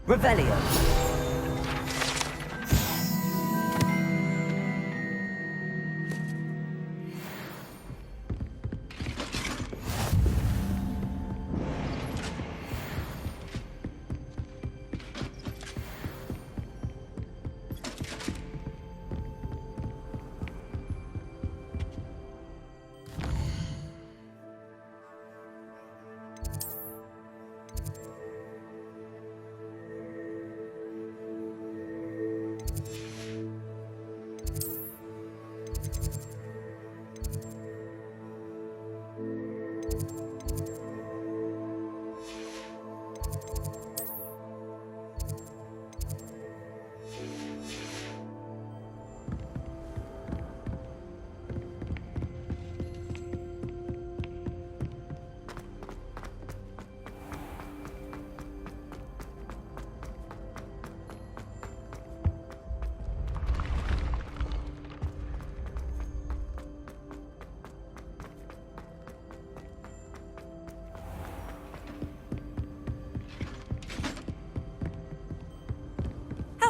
Revelio.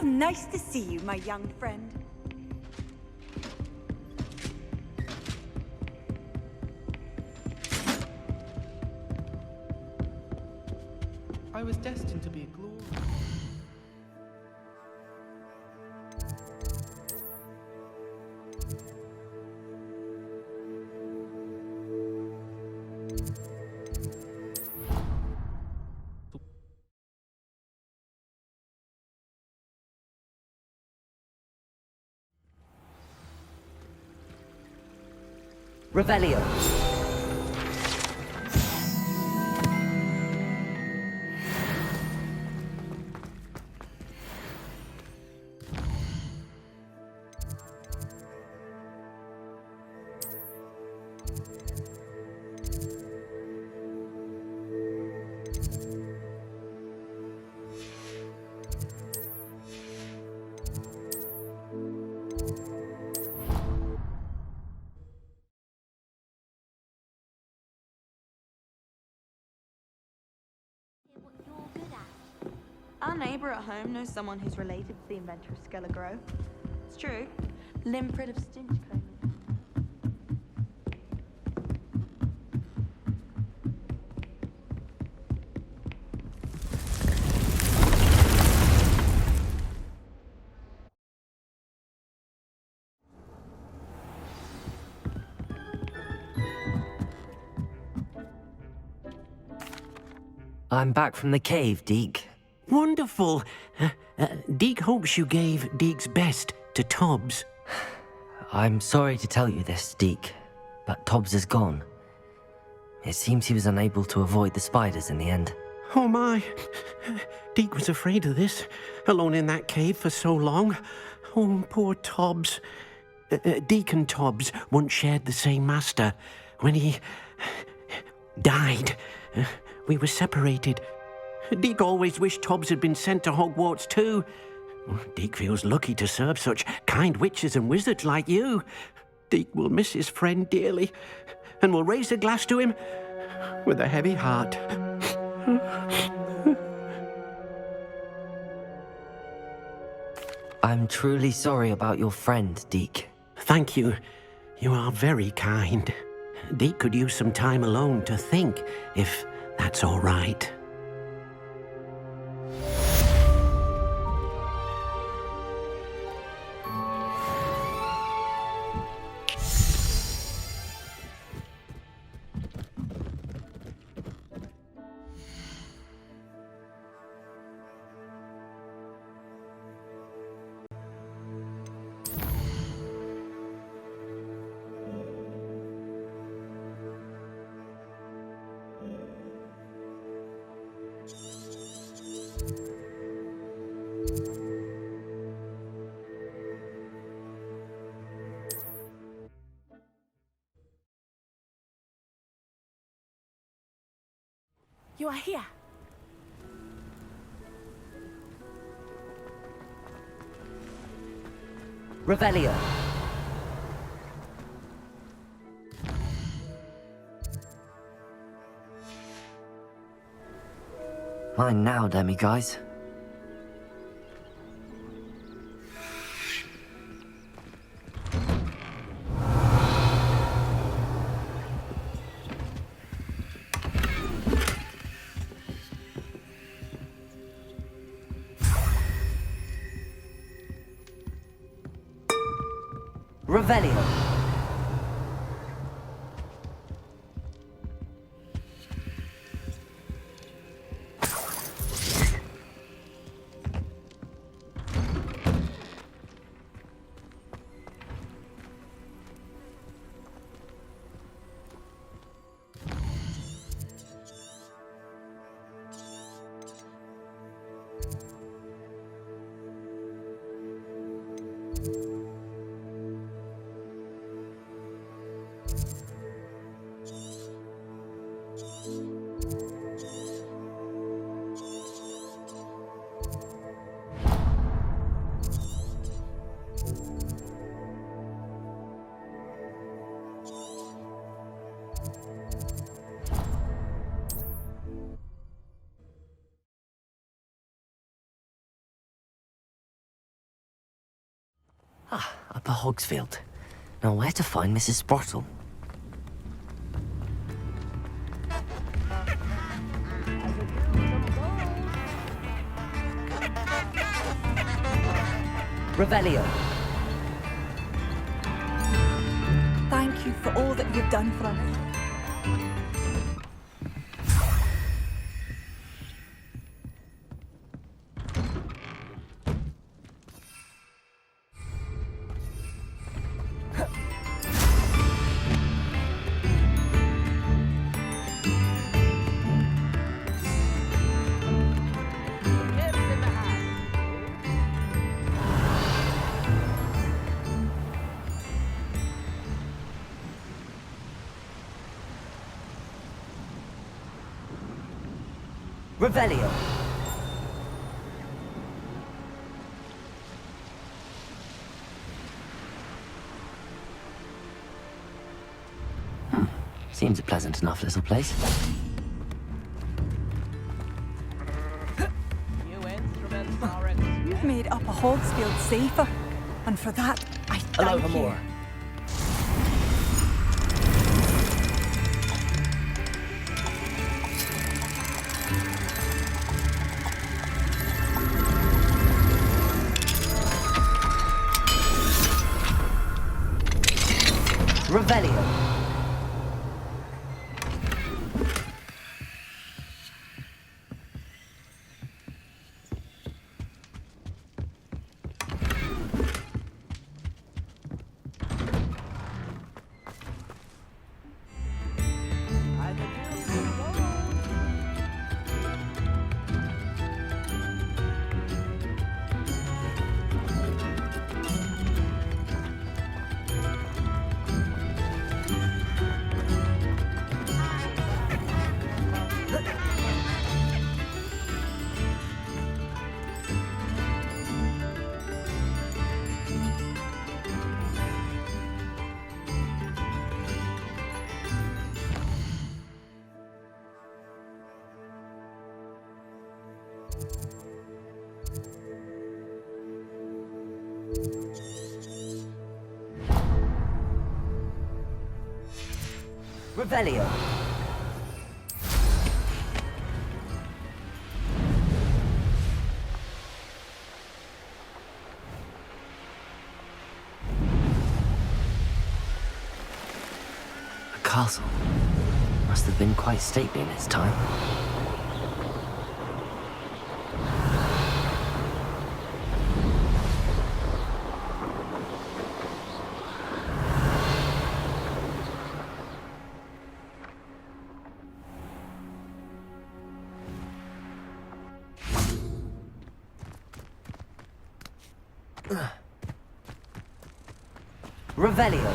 Nice to see you, my young friend. I was destined to be a glory. Revelio. Our neighbour at home knows someone who's related to the inventor of Skelegro. It's true. Limprid of Stinchcombe. I'm back from the cave, Deke. Wonderful. Deke hopes you gave Deke's best to Tobbs. I'm sorry to tell you this, Deke, but Tobbs is gone. It seems he was unable to avoid the spiders in the end. Oh my. Deke was afraid of this, alone in that cave for so long. Oh, poor Tobbs. Deke and Tobbs once shared the same master. When he died, we were separated. Deke always wished Tobbs had been sent to Hogwarts too. Deke feels lucky to serve such kind witches and wizards like you. Deke will miss his friend dearly, and will raise a glass to him with a heavy heart. I'm truly sorry about your friend, Deke. Thank you. You are very kind. Deke could use some time alone to think, if that's all right. You are here. Revelio. Mine now, demi-guys. Revelio. Upper Hogsfield. Now where to find Mrs. Sprottle? Revelio. Thank you for all that you've done for us. Revelio. Seems a pleasant enough little place. You've made Upper Hogsfield safer, and for that, I thank you. Revelio. Revelio. A castle. Must have been quite stately in its time. Revelio.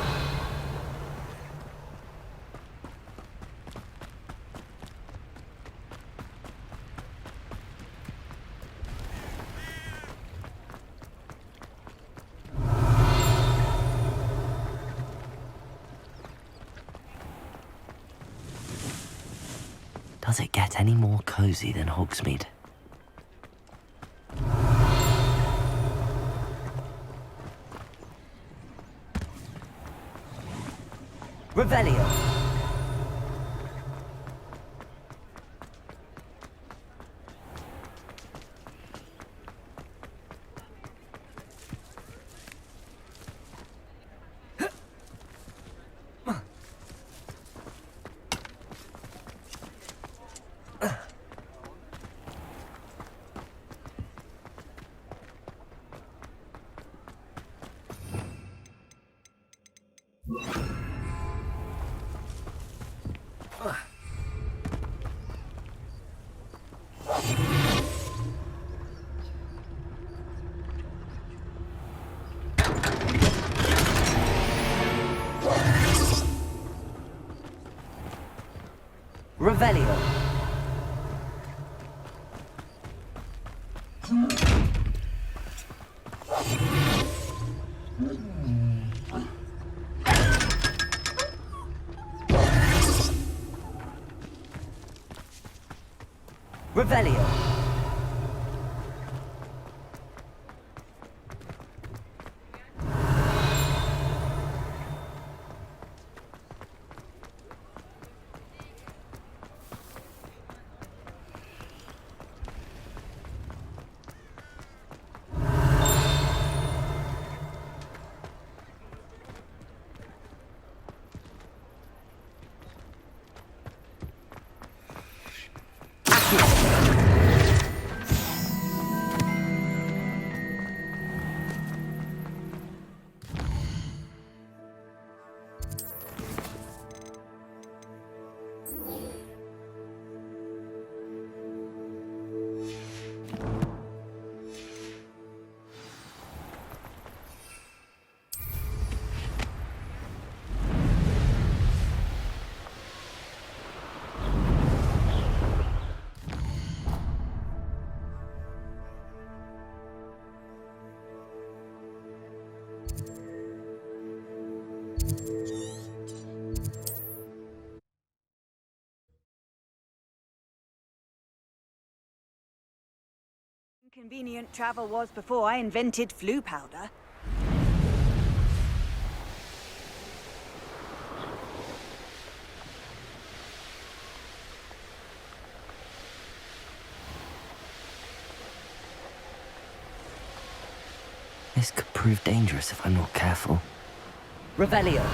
Does it get any more cozy than Hogsmeade? Revelio. Revelio. Revelio. Inconvenient travel was before I invented flu powder. This could prove dangerous if I'm not careful. Revelio.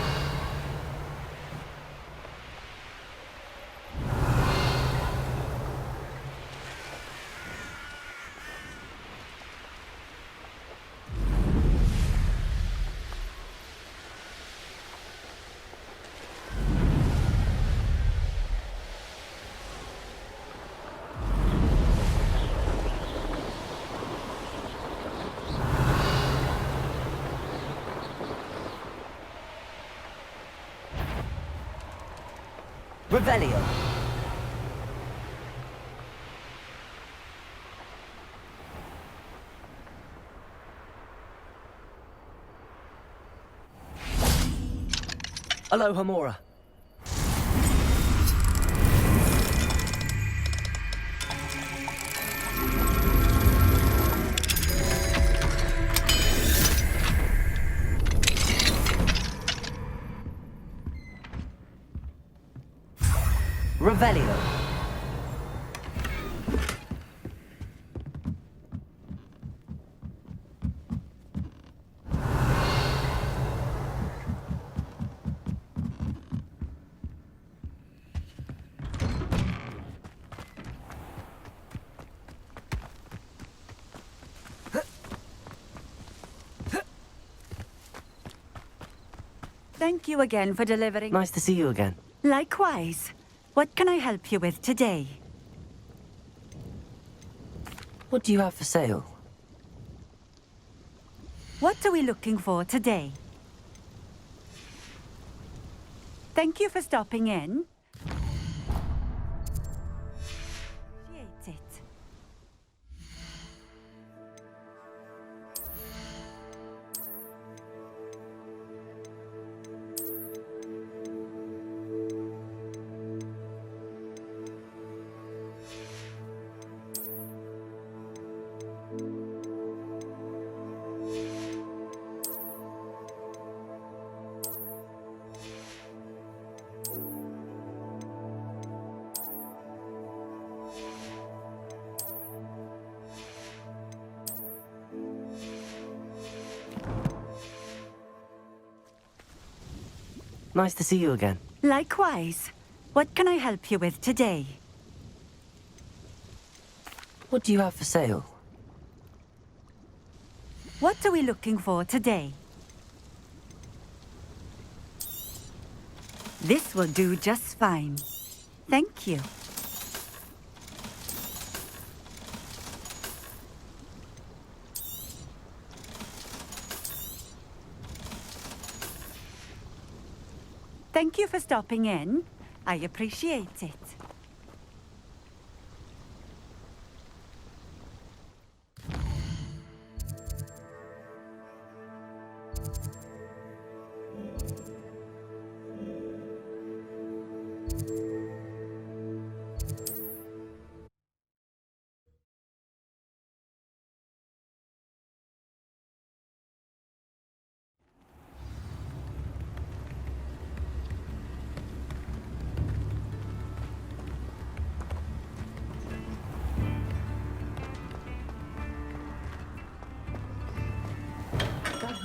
Revelio. Alohomora. Revelio. Thank you again for delivering. Nice to see you again. Likewise. What can I help you with today? What do you have for sale? What are we looking for today? Thank you for stopping in. Appreciate it. Nice to see you again. Likewise. What can I help you with today? What do you have for sale? What are we looking for today? This will do just fine. Thank you. Thank you for stopping in. I appreciate it.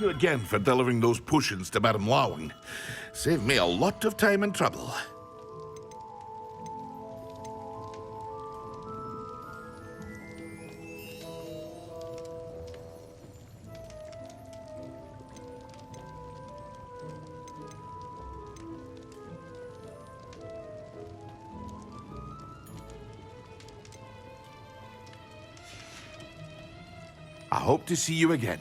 Thank you again for delivering those potions to Madame Lawing. Saved me a lot of time and trouble. I hope to see you again.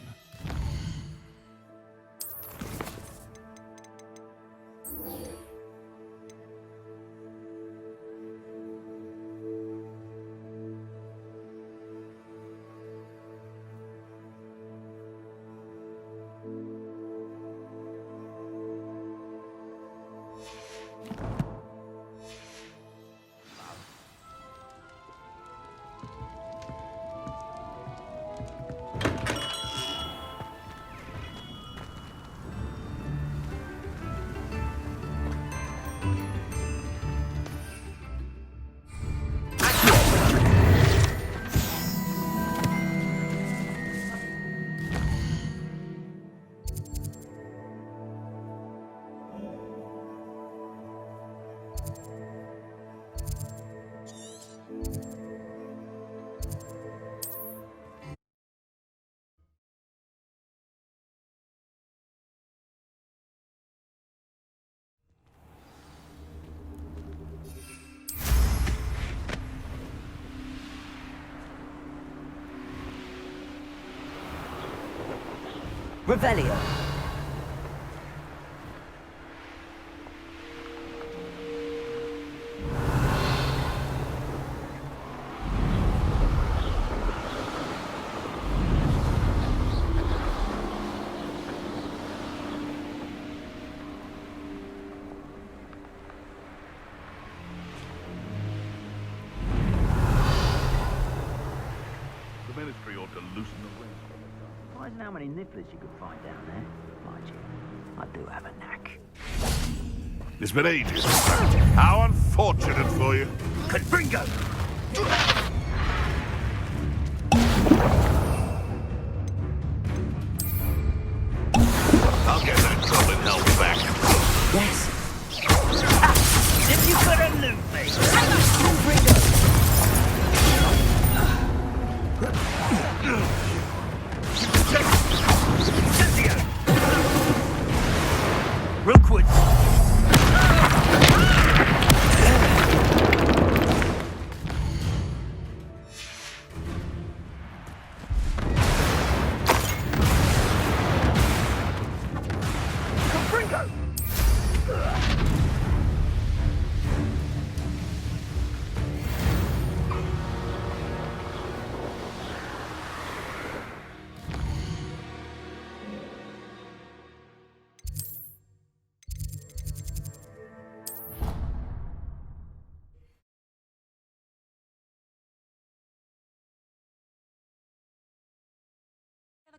Revelio. The Ministry ought to loosen the reins. Surprising how many nibblers you could find down there. Mind you, I do have a knack. It's been ages. How unfortunate for you. Confringo! I'll get that goblin help back. Yes. If you could elude me! Rookwood!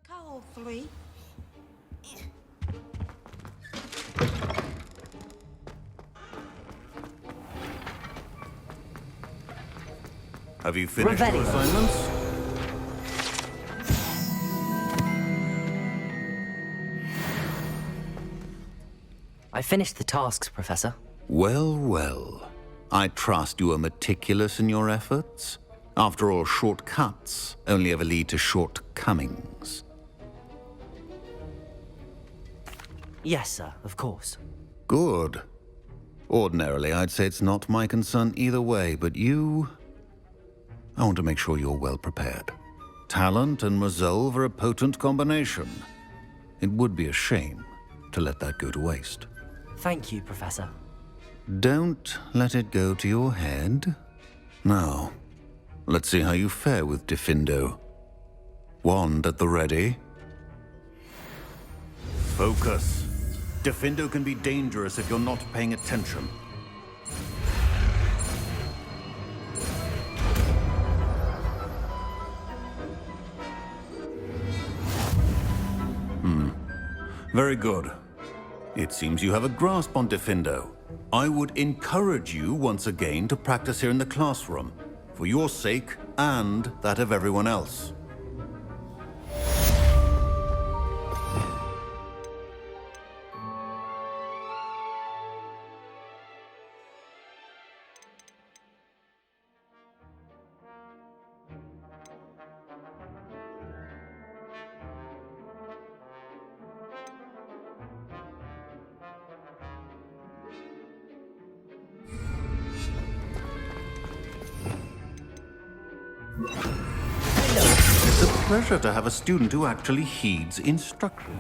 Call 3. Have you finished your assignments? I finished the tasks, Professor. Well, well. I trust you are meticulous in your efforts. After all, shortcuts only ever lead to shortcomings. Yes, sir, of course. Good. Ordinarily, I'd say it's not my concern either way, but you... I want to make sure you're well prepared. Talent and resolve are a potent combination. It would be a shame to let that go to waste. Thank you, Professor. Don't let it go to your head. Now, let's see how you fare with Diffindo. Wand at the ready. Focus. Diffindo can be dangerous if you're not paying attention. Very good. It seems you have a grasp on Diffindo. I would encourage you once again to practice here in the classroom, for your sake and that of everyone else. It's a pleasure to have a student who actually heeds instruction.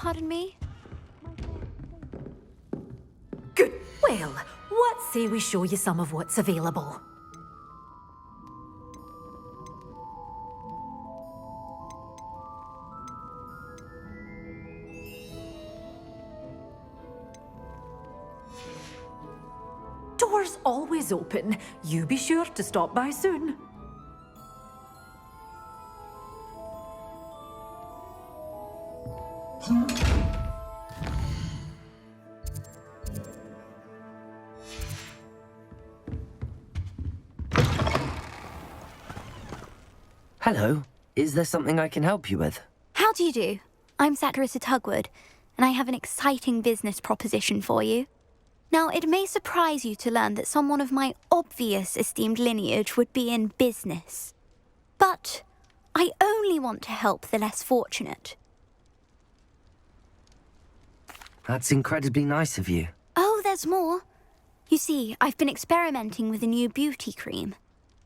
Pardon me? Good. Well, what say we show you some of what's available? Doors always open. You be sure to stop by soon. Hello. Is there something I can help you with? How do you do? I'm Satirissa Tugwood, and I have an exciting business proposition for you. Now, it may surprise you to learn that someone of my obvious esteemed lineage would be in business. But I only want to help the less fortunate. That's incredibly nice of you. Oh, there's more. You see, I've been experimenting with a new beauty cream.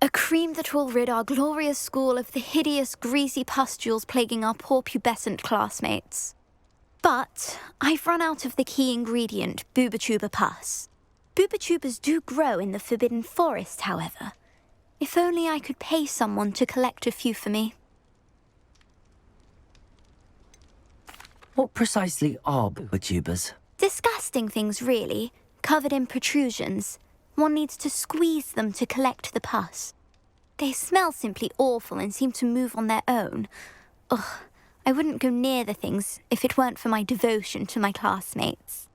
A cream that will rid our glorious school of the hideous, greasy pustules plaguing our poor pubescent classmates. But I've run out of the key ingredient, Booba-Tuba pus. Booba-Tubas do grow in the Forbidden Forest, however. If only I could pay someone to collect a few for me. What precisely are Booba-Tubas? Disgusting things, really, covered in protrusions. One needs to squeeze them to collect the pus. They smell simply awful and seem to move on their own. Ugh, I wouldn't go near the things if it weren't for my devotion to my classmates.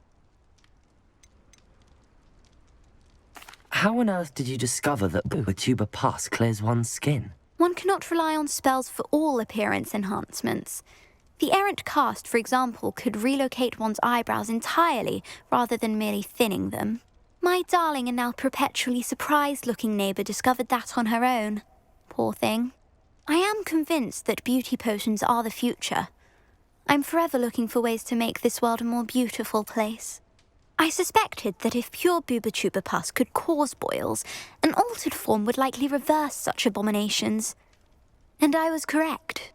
How on earth did you discover that Booba-Tuba pus clears one's skin? One cannot rely on spells for all appearance enhancements. The errant cast, for example, could relocate one's eyebrows entirely rather than merely thinning them. My darling and now perpetually surprised-looking neighbour discovered that on her own. Poor thing. I am convinced that beauty potions are the future. I'm forever looking for ways to make this world a more beautiful place. I suspected that if pure Booba-Tuba pus could cause boils, an altered form would likely reverse such abominations. And I was correct.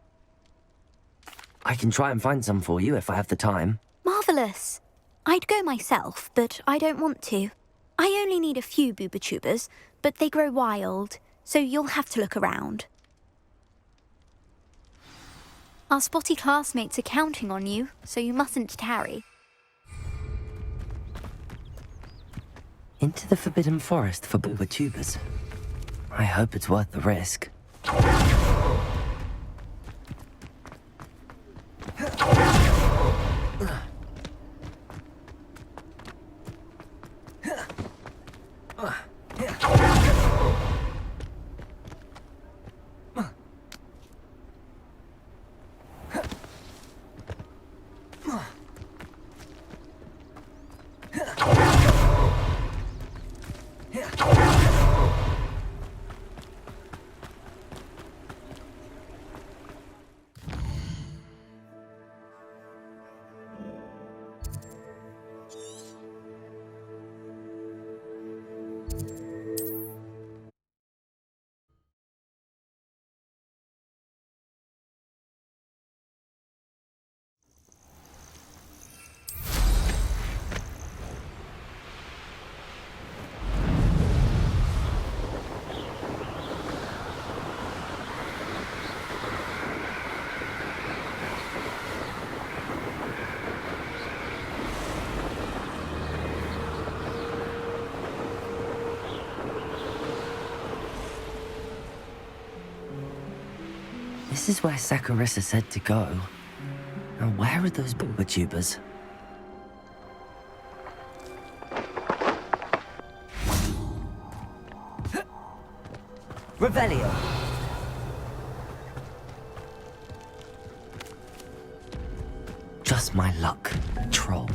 I can try and find some for you if I have the time. Marvellous. I'd go myself, but I don't want to. I only need a few booba-tubers, but they grow wild, so you'll have to look around. Our spotty classmates are counting on you, so you mustn't tarry. Into the Forbidden Forest for booba-tubers. I hope it's worth the risk. This is where Saccharissa said to go. Now where are those booba-tubers? Revelio. Just my luck, troll.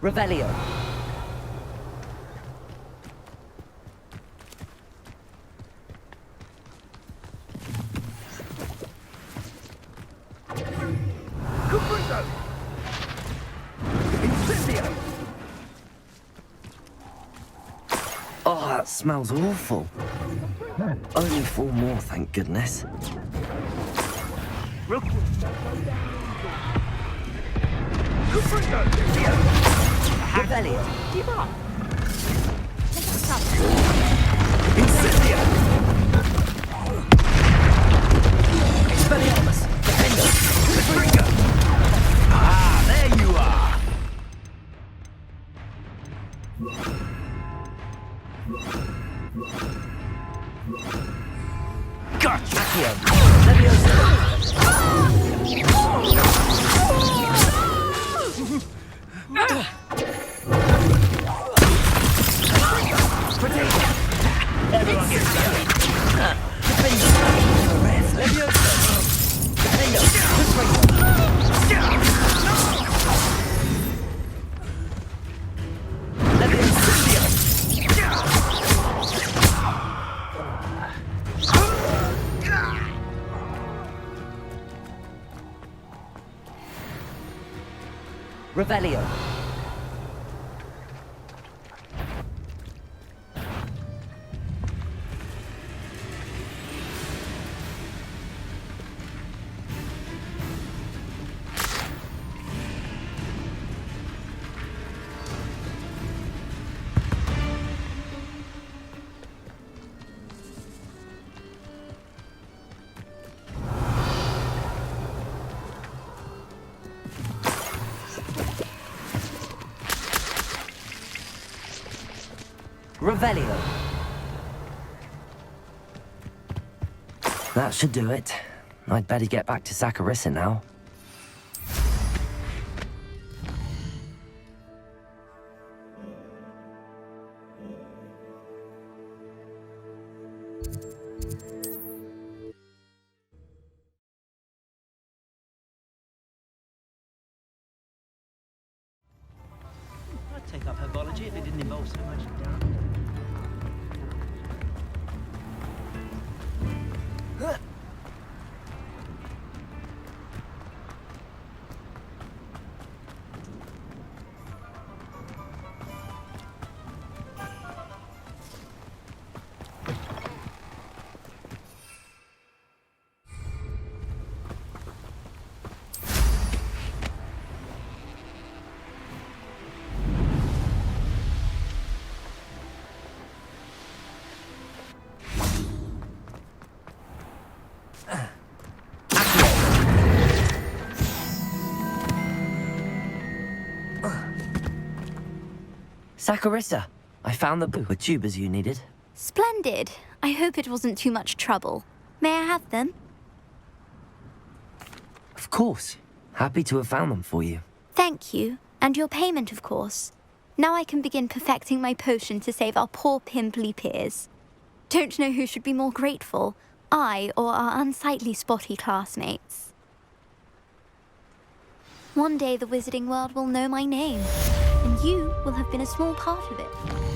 Revelio. Oh, that smells awful. Only 4 more, thank goodness. Revelio. Give up. Incendia! Expelliarmus! Defender! Confringo! Ah, there you are! Gotcha! Accio! Leviosa! Everyone gets down. Revelio. Revelio. That should do it. I'd better get back to Saccharissa now. I'd take up herbology if it didn't involve so much doubt. Saccharissa, I found the book with tubers you needed. Splendid. I hope it wasn't too much trouble. May I have them? Of course. Happy to have found them for you. Thank you. And your payment, of course. Now I can begin perfecting my potion to save our poor pimply peers. Don't know who should be more grateful, I or our unsightly spotty classmates. One day the wizarding world will know my name, and you will have been a small part of it.